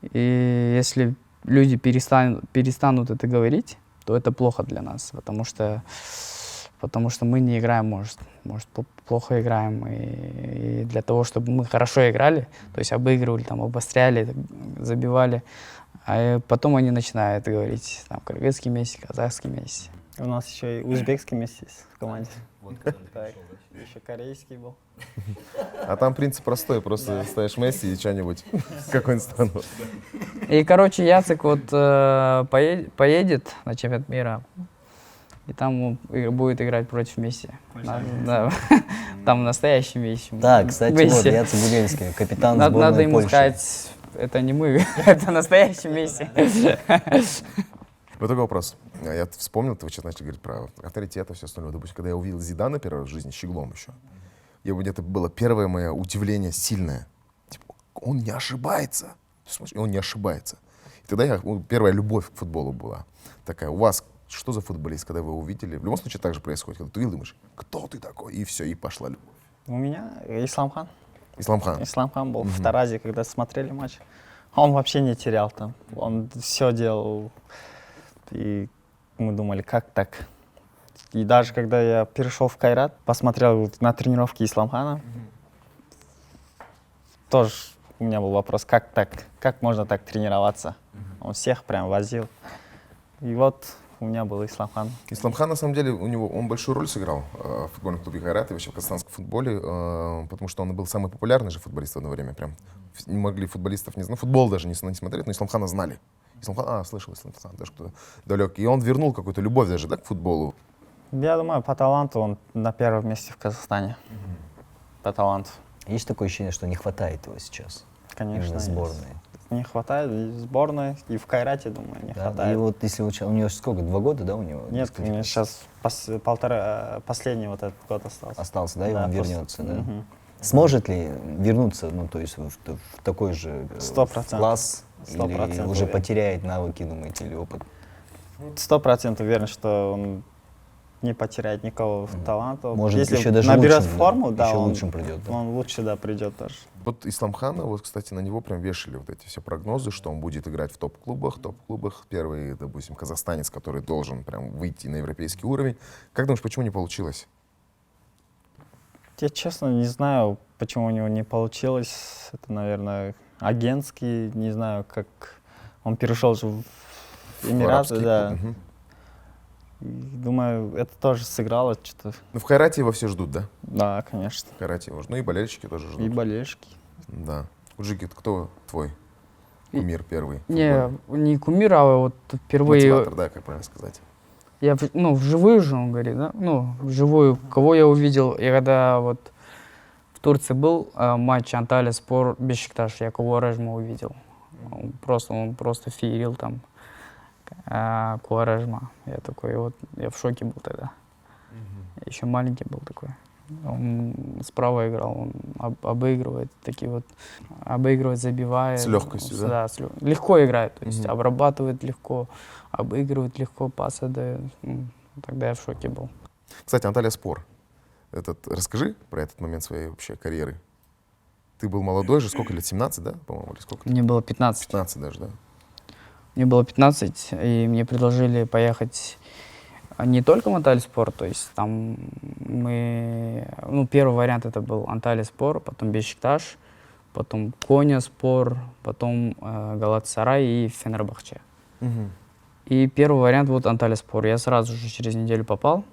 И если люди перестанут это говорить, то это плохо для нас, потому что мы не играем, может плохо играем. И для того, чтобы мы хорошо играли, то есть обыгрывали, там, обостряли, забивали, а потом они начинают говорить, там, кыргызский Месси, казахский Месси. У нас еще и узбекский Месси есть в команде. Так, еще корейский был. А там принцип простой, просто ставишь Месси и что-нибудь, какой-нибудь страну. И, короче, Яцек вот поедет на чемпионат мира, и там будет играть против Месси. Да. Там настоящий Месси. Да, кстати, вот, Яцек Бугельский, капитан сборной Польши. Надо ему сказать, это не мы, это настоящий Месси. Вот такой вопрос. Я вспомнил, ты сейчас начали говорить про авторитет и все остальное. Допустим, когда я увидел Зидана первый раз в жизни, щеглом еще, это было первое мое удивление сильное. Типа, он не ошибается. Он не ошибается. И тогда первая любовь к футболу была такая. У вас что за футболист, когда вы его увидели? В любом случае так же происходит. Когда ты думаешь, кто ты такой? И все, и пошла любовь. У меня Исламхан. Исламхан. Исламхан был в Таразе, когда смотрели матч. Он вообще не терял там. Он все делал. И мы думали, как так? И даже когда я перешел в Кайрат, посмотрел на тренировки Исламхана, тоже у меня был вопрос, как так? Как можно так тренироваться? Он всех прям возил. И вот у меня был Исламхан. Исламхан, на самом деле, он большую роль сыграл в футбольном клубе Кайрат и вообще в казахстанском футболе, потому что он был самый популярный же футболист в одно время. Прям не могли футболистов не знать, футбол даже не смотреть, но Исламхана знали. Исламхан, слышал Исламхан, даже кто-то далекий. И он вернул какую-то любовь даже, да, к футболу. Я думаю, по таланту он на первом месте в Казахстане. По таланту. Есть такое ощущение, что не хватает его сейчас? Конечно, именно сборной. Не хватает и в сборной, и в Кайрате, думаю, не хватает. И вот если у него сколько, 2 года, да, у него? Нет, у меня сейчас последний вот этот год остался. Остался, да, и он вернется, да? Сможет ли вернуться, ну, то есть в такой же 100%. класс? 100% Или уже уверен. потеряет навыки, думаете, или опыт? 100% уверен, что он не потеряет никакого таланта. Может, Если еще даже наберет лучшим, да, форму, да, еще он, лучшим придет, да. он лучше, да, придет тоже. Вот Исламхана, вот, кстати, на него прям вешали вот эти все прогнозы, что он будет играть в топ-клубах. Первый, допустим, казахстанец, который должен прям выйти на европейский уровень. Как думаешь, почему не получилось? Я, честно, не знаю, почему у него не получилось. Это, наверное, агентский, не знаю, как он перешел же в Эмираты, арабский да. клуб, мгм. И думаю, это тоже сыграло что-то. Ну, в Хайрате его все ждут, да? Да, конечно. В Хайрате его ждут. Ну и болельщики тоже ждут. И болельщики. Да. Уджигит, кто твой кумир первый? Не, не кумир, а вот впервые... Мотиватор, да, как правильно сказать. Я, ну, вживую же, он говорит, да? Ну, вживую. Кого я увидел? Я когда вот в Турции был, матч Анталия-Спор, Бешикташ, я Куарежма увидел. Он просто феерил там Куарежма. Я такой, вот, я в шоке был тогда. Еще маленький был такой. Он справа играл, он обыгрывает, забивает. С легкостью, да? Да, легко играет, то есть обрабатывает легко, обыгрывает легко, пасы дает. Ну, тогда я в шоке был. Кстати, Анталия Спор. Расскажи про этот момент своей вообще карьеры. Ты был молодой же, сколько лет? 17, да, по-моему, или сколько? Мне было 15. 15 даже, да? Мне было 15, и мне предложили поехать не только в Анталия-Спор, то есть там ну, первый вариант это был Анталия-Спор, потом Бешикташ, потом Коня-Спор, потом Галатасарай и Фенербахче. И первый вариант вот Анталия-Спор. Я сразу же через неделю попал.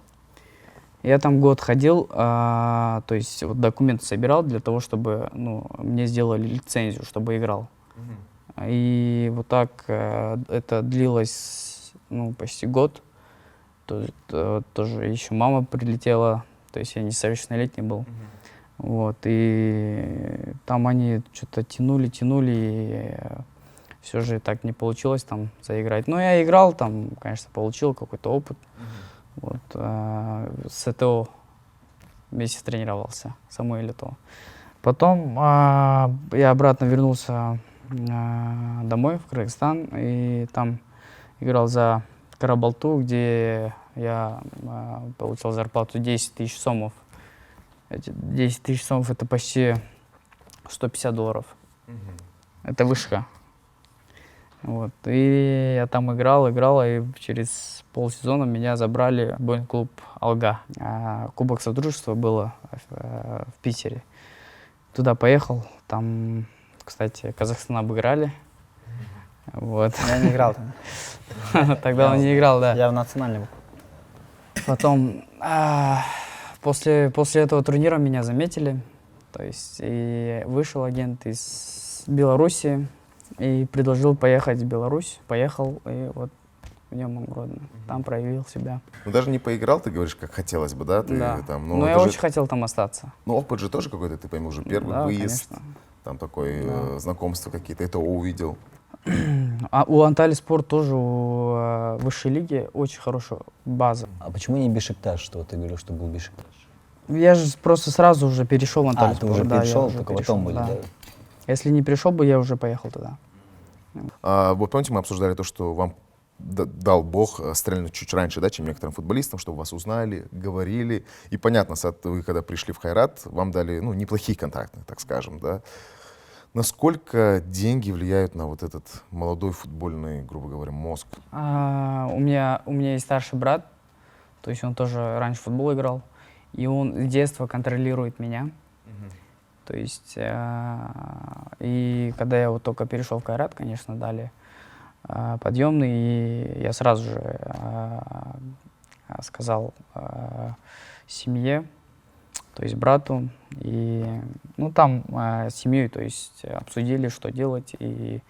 Я там год ходил, то есть вот документы собирал для того, чтобы, ну, мне сделали лицензию, чтобы играл. И вот так это длилось, ну, почти год. Тоже еще мама прилетела, то есть я несовершеннолетний был. Вот, и там они что-то тянули, и все же так не получилось там заиграть. Но я играл там, конечно, получил какой-то опыт. Вот, с ЭТО месяц тренировался, Самуэль ЭТО. Потом я обратно вернулся домой, в Кыргызстан, и там играл за Карабалту, где я получал зарплату 10 тысяч сомов. Эти 10 тысяч сомов — это почти $150. Это вышка. Вот. И я там играл, и через полсезона меня забрали в бойн-клуб «Алга». Кубок Содружества было в Питере. Туда поехал, там, кстати, Казахстан обыграли. Вот. Я не играл там. Тогда он не играл, да. Я в национальном был. Потом, после этого турнира меня заметили. То есть и вышел агент из Беларуси и предложил поехать в Беларусь. Поехал, и вот в Нем Гродно. Там проявил себя. Ну, даже не поиграл, ты говоришь, как хотелось бы, да? Ты, Да. там, Но я это же- очень хотел там остаться. Ну, опыт же тоже какой-то, ты пойми, уже первый Да, выезд, конечно. там такое знакомство какие-то, это увидел. А у Анталии Спорт тоже у высшей лиги очень хорошая база. А почему не Бешикташ, что ты говорил, что был Бешикташ? Я же просто сразу уже перешел в Анталию Ты Спорт. уже Да, я перешел, уже только перешел, потом были, да? Если не перешел бы, я уже поехал туда. Вот помните, мы обсуждали то, что вам дал Бог стрельнуть чуть раньше, да, чем некоторым футболистам, чтобы вас узнали, говорили. И понятно, вы когда пришли в Хайрат, вам дали, ну, неплохие контракты, так скажем, да. Насколько деньги влияют на вот этот молодой футбольный, грубо говоря, мозг? У меня есть старший брат, то есть он тоже раньше в футбол играл, и он с детства контролирует меня. То есть, и когда я вот только перешел в Кайрат, конечно, дали подъемный, и я сразу же сказал семье, то есть брату, и, ну, там с семьей, то есть, обсудили, что делать, и,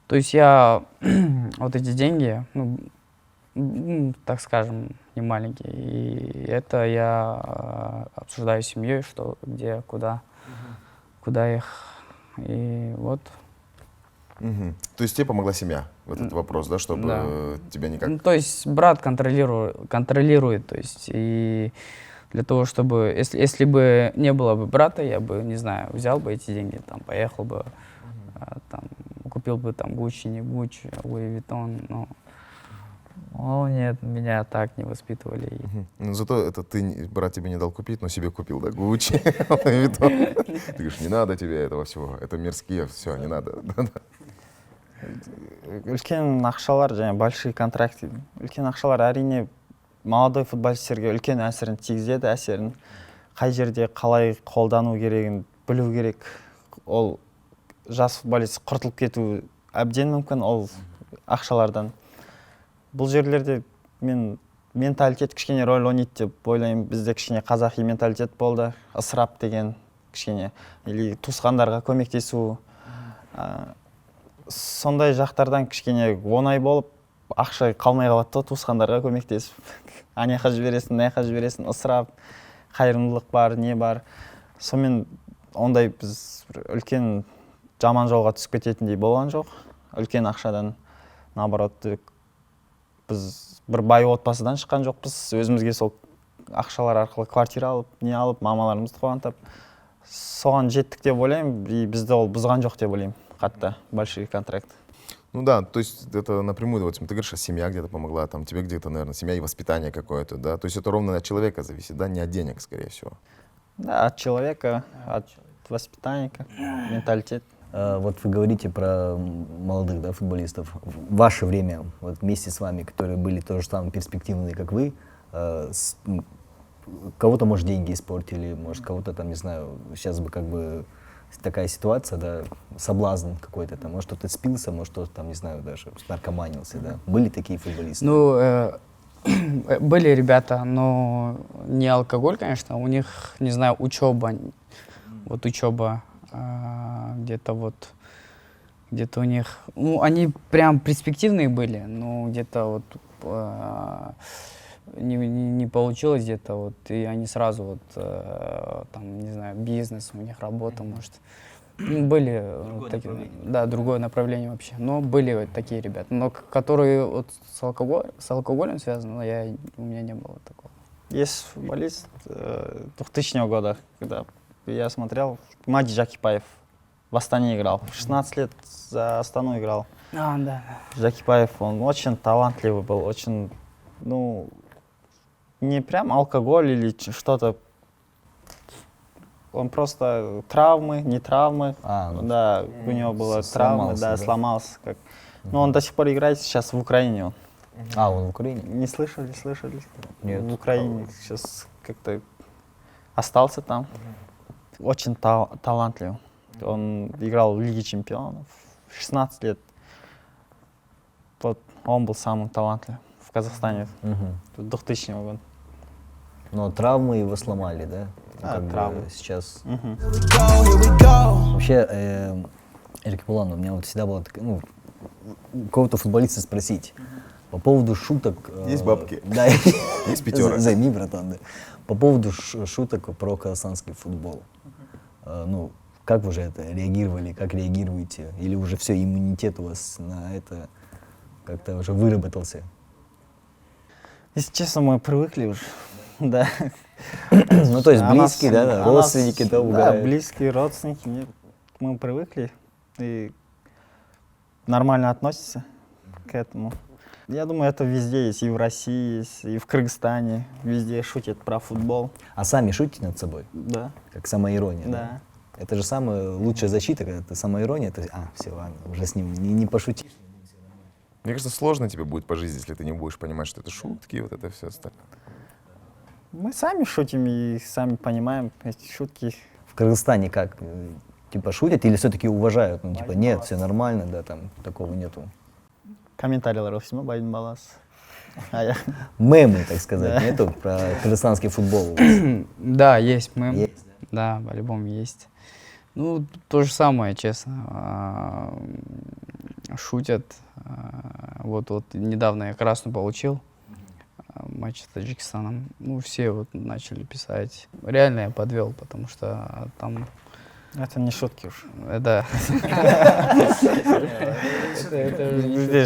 то есть, я вот эти деньги, ну, так скажем, не маленькие, и это я обсуждаю с семьей, что, где, куда их, и вот. То есть тебе помогла семья в этот вопрос, да, чтобы тебя никак... Ну, то есть брат контролирует, то есть, и для того, чтобы, если бы не было бы брата, я бы, не знаю, взял бы эти деньги, там, поехал бы, там, купил бы там Гуччи, не Гуччи, Луи Виттон, ну. О, нет, меня так не воспитывали. Ну, зато это ты, брат тебе не дал купить, но себе купил, да, Гуччи, Луи Виттон. Ты говоришь, не надо тебе этого всего, это мерзкие, все, не надо. Үлкен ақшалар және большой контракт дейді. Үлкен ақшалар әрине молодой футболистерге үлкен әсерін тигізеді, әсерін қай жерде қалай қолдану керегін білу керек. Ол жас футболист құртылып кету әбден мүмкін ол ақшалардан. Бұл жерлерде мен менталитет кішкене рөл ойнайды деп ойлаймын. Бізде кішкене қазақи менталитет болды, ысырап деген кішкене, или туысқандарға көмектесу. Сондай жақтардан кішкене оңай болып, ақша қалмай қалады да, туысқандарға көмектесіп. Анаяққа жібересің, мынаяққа жібересің, ысырап, қайырымдылық бар, не бар. Сонымен ондай біз үлкен жаман жолға түсіп кететіндей болған жоқ. Үлкен ақшадан, наоборот, біз бір бай отбасыдан шыққан жоқпыз. Өзімізге сол ақшалар арқылы квартира алып, не алып, мамаларымызды қуантып, соған жеттік деп ойлаймын, и бізді ол бұзған жоқ деп ойлаймын. Қатты, большой контракт. Ну да, то есть это напрямую, вот, ты говоришь, а семья где-то помогла, там тебе где-то, наверное, семья и воспитание какое-то, да? То есть это ровно от человека зависит, да, не от денег, скорее всего. Да, от человека, от воспитания, менталитет. Вот вы говорите про молодых, да, футболистов. В ваше время, вот вместе с вами, которые были тоже самые перспективные, как вы, кого-то, может, деньги испортили, может, кого-то там, не знаю, сейчас бы как бы такая ситуация, да, соблазн какой-то там, может, кто-то спился, может, кто-то там, не знаю, даже наркоманился, да. Были такие футболисты? Ну, были ребята, но не алкоголь, конечно, у них, не знаю, учеба, вот учеба, где-то у них, ну, они прям перспективные были, но где-то вот не получилось где-то, вот, и они сразу вот, там, не знаю, бизнес у них, работа, может. Были такие, да, другое направление вообще, но были вот такие ребята, но которые вот с алкоголем связаны, у меня не было такого. Есть футболист 2000 года, когда я смотрел, Мади Жакипаев в Астане играл, в 16 лет за Астану играл. Да. Жакипаев, он очень талантливый был, очень, ну, не прям алкоголь или что-то. Он просто травмы, не травмы. Да, у него было травмы, да, сломался. Как. Но он до сих пор играет сейчас в Украине. Он в Украине? Не слышали? Нет. В Украине сейчас как-то остался там. Очень талантливый. Он играл в Лиге чемпионов. В 16 лет. Вот он был самым талантливым в Казахстане. 2000 года. Но травмы его сломали, да? Травмы. Сейчас. Here we go. Вообще, Эрик Пулан, у меня вот всегда было такое, ну, у кого-то футболиста спросить по поводу шуток. Есть бабки? Да. Есть пятерок? Займи, братан, да. По поводу шуток про казахстанский футбол. Ну, как вы же это реагировали, как реагируете? Или уже все, иммунитет у вас на это как-то уже выработался? Если честно, мы привыкли уже. Да. Ну, то есть близкие, да, родственники, да, угорают? Да, близкие, родственники, нет. Мы привыкли и нормально относятся к этому. Я думаю, это везде есть, и в России есть, и в Кыргызстане, везде шутят про футбол. А сами шутите над собой? Да. Как самоирония? Да. Это же самая лучшая защита, когда ты самоирония, это, все, ладно, уже с ним не пошутишь. Мне кажется, сложно тебе будет по жизни, если ты не будешь понимать, что это шутки, вот это все остальное. Мы сами шутим и сами понимаем эти шутки. В Кыргызстане как? Типа шутят или все-таки уважают? Ну, типа, нет, все нормально, да, там такого нету. Комментарийлар өсіме байдың баласы. Мемы, так сказать, нету про кыргызстанский футбол? Да, есть мем. Есть, да, по-любому есть. Ну, то же самое, честно. Шутят. Вот недавно я красную получил. Матч с Таджикистаном. Ну, все вот начали писать. Реально я подвел, потому что там... Это не шутки уж. Это...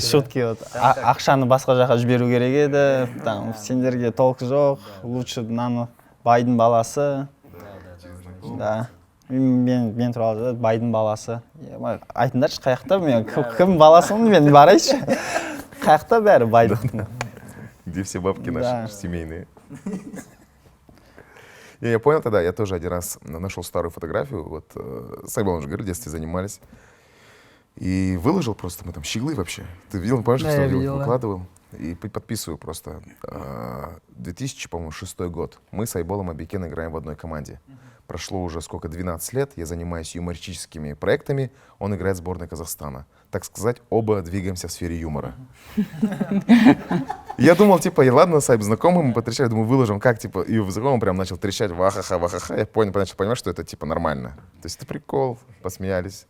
Шутки вот. Ақшаны басқа жаққа жіберу керек еді, там сендерге толық жоқ, лучше мынаны байдың баласы. Да. Мен туралы байдың баласы. Айтыңдаршы, қаяқта мен кім баласымын, мен барайыншы. Қаяқта бәрі байдың. Где все бабки наши Да. семейные. Я понял тогда, я тоже один раз нашел старую фотографию, вот с Айболом же говорил, в детстве занимались, и выложил просто, мы там щеглы вообще. Ты видел, помнишь, Да, что я я видел, да. выкладывал? И подписываю просто. 2006 год. Мы с Айболом Абикен играем в одной команде. Прошло уже сколько, 12 лет, я занимаюсь юмористическими проектами, он играет в сборной Казахстана. Так сказать, оба двигаемся в сфере юмора. Я думал, типа, и ладно, с Айб знакомым, мы потрещали, думаю, выложим, как, типа, и знакомый прям начал трещать, вахаха, вахаха, я начал понимать, что это, типа, нормально. То есть это прикол, посмеялись.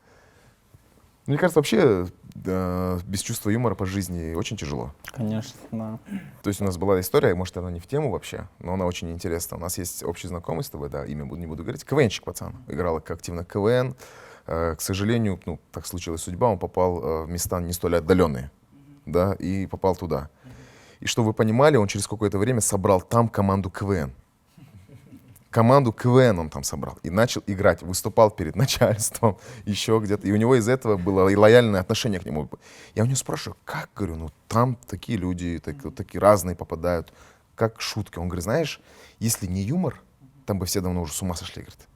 Мне кажется, вообще без чувства юмора по жизни очень тяжело. Конечно, да. То есть у нас была история, может, она не в тему вообще, но она очень интересна. У нас есть общий знакомый с тобой, да, имя не буду говорить, КВНщик пацан. Играл активно КВН. К сожалению, ну, так случилась судьба, он попал в места не столь отдаленные, да, и попал туда. И чтобы вы понимали, он через какое-то время собрал там команду КВН. Команду КВН он там собрал и начал играть, выступал перед начальством, еще где-то. И у него из этого было и лояльное отношение к нему. Я у него спрашиваю, как, говорю, ну там такие люди, такие разные попадают, как шутки. Он говорит, знаешь, если не юмор, там бы все давно уже с ума сошли, говорит.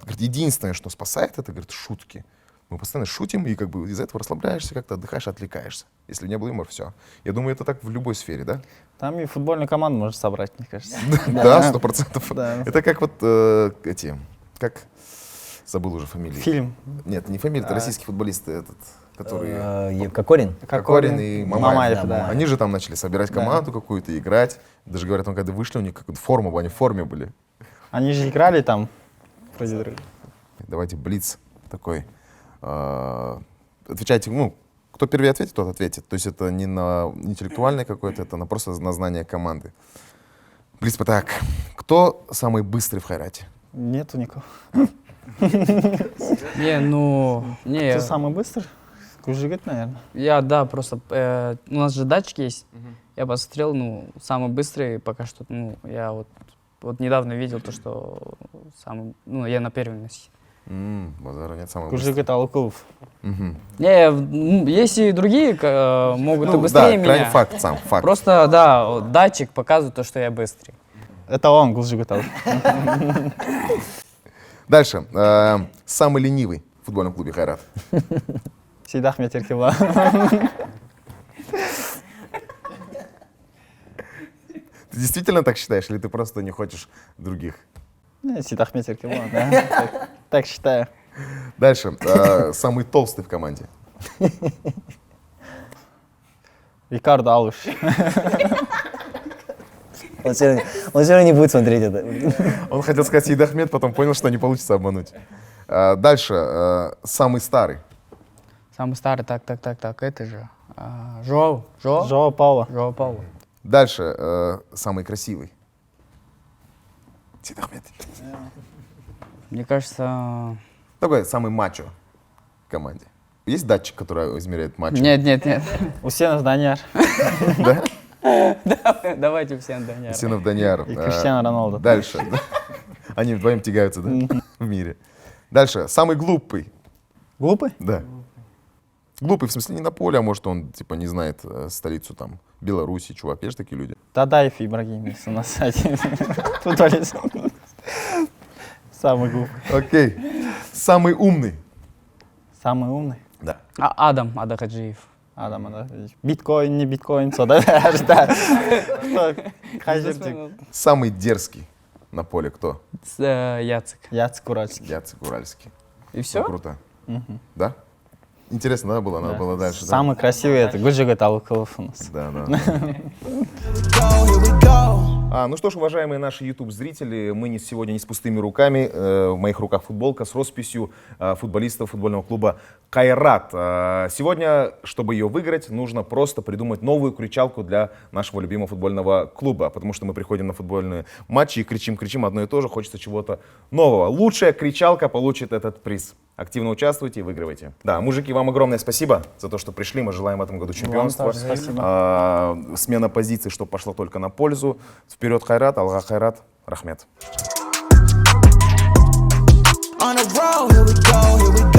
Говорит, единственное, что спасает, это, говорит, шутки. Мы постоянно шутим, и как бы из этого расслабляешься, как-то отдыхаешь, отвлекаешься. Если не был юмор, все. Я думаю, это так в любой сфере, да? Там и футбольную команду можно собрать, мне кажется. Да, 100%. Да. Это как вот как, забыл уже фамилию. Фильм. Нет, не фамилия, это российские футболисты, этот, которые... Кокорин? Кокорин и Мамаев. Мамаев, да. Они же там начали собирать команду какую-то, играть. Даже говорят, он когда вышли, у них какую-то форму, они в форме были. Они же играли там. Давайте блиц такой. Отвечайте, ну, кто первый ответит, тот ответит. То есть это не на интеллектуальное какое-то, это на просто на знание команды. Блиц, так. Кто самый быстрый в Хайрате? Нету никого. Не, ну, не, Кто самый быстрый? Кужигит, наверное. я, да, просто, у нас же датчик есть, я посмотрел, ну, самый быстрый пока что, ну, я вот недавно видел то, что самый, ну, я на первенности. Базара нет, самый быстрый. Кужигит Алукулов. Мгм. Не, есть и другие, могут и Ну, быстрее да, меня. крайний факт сам, факт. Просто, да, вот датчик показывает то, что я быстрый. Это он, Кужигит Алукулов. Дальше. Самый ленивый в футбольном клубе Хайрат. Сейдахмет Еркебулан. Ты действительно так считаешь, или ты просто не хочешь других? Сейдахмет Еркебулан, да. Так считаю. Дальше. Самый толстый в команде. Рикардо Алуш. Он все равно не будет смотреть это. Он хотел сказать Саид Ахмед, потом понял, что не получится обмануть. Дальше. Самый старый. Самый старый, так, это же Жоу Жоа Пауло. Пауло. Дальше. Самый красивый. Саид Ахмед. Мне кажется... Такой самый мачо в команде. Есть датчик, который измеряет мачо? Нет. Усенов Даняр. Да? Давайте все Даняр. Синов Даниар. И Криштиану Роналду. Дальше. Они вдвоем тягаются, да? В мире. Дальше. Самый глупый. Глупый? Да. Глупый, в смысле, не на поле, а может, он, типа, не знает столицу, там, Беларуси, чувак. Есть такие люди? Тадаев Ибрагим, если у нас один футболист. Самый глупый. Окей. Самый умный. Самый умный? Да. Адам Хаджиев. Адам, да. Биткоин, не биткоин, сода. Что? Самый дерзкий на поле кто? Яцек. Яцек Уральский. Яцек Уральский. И Ну, все? круто. Да? Интересно, да, было? Надо было дальше, да? Самый красивый это Гуджигат Алукулов у нас. Да, да. Go, here we go. Ну что ж, уважаемые наши YouTube-зрители, мы сегодня не с пустыми руками. В моих руках футболка с росписью футболистов футбольного клуба «Кайрат». Сегодня, чтобы ее выиграть, нужно просто придумать новую кричалку для нашего любимого футбольного клуба, потому что мы приходим на футбольные матчи и кричим одно и то же, хочется чего-то нового. Лучшая кричалка получит этот приз. Активно участвуйте и выигрывайте. Да, мужики, вам огромное спасибо за то, что пришли. Мы желаем в этом году чемпионства. тоже спасибо. Смена позиций, чтобы пошла только на пользу. Вперед, Хайрат, Алга Хайрат. Рахмет. On the road, here we go, here we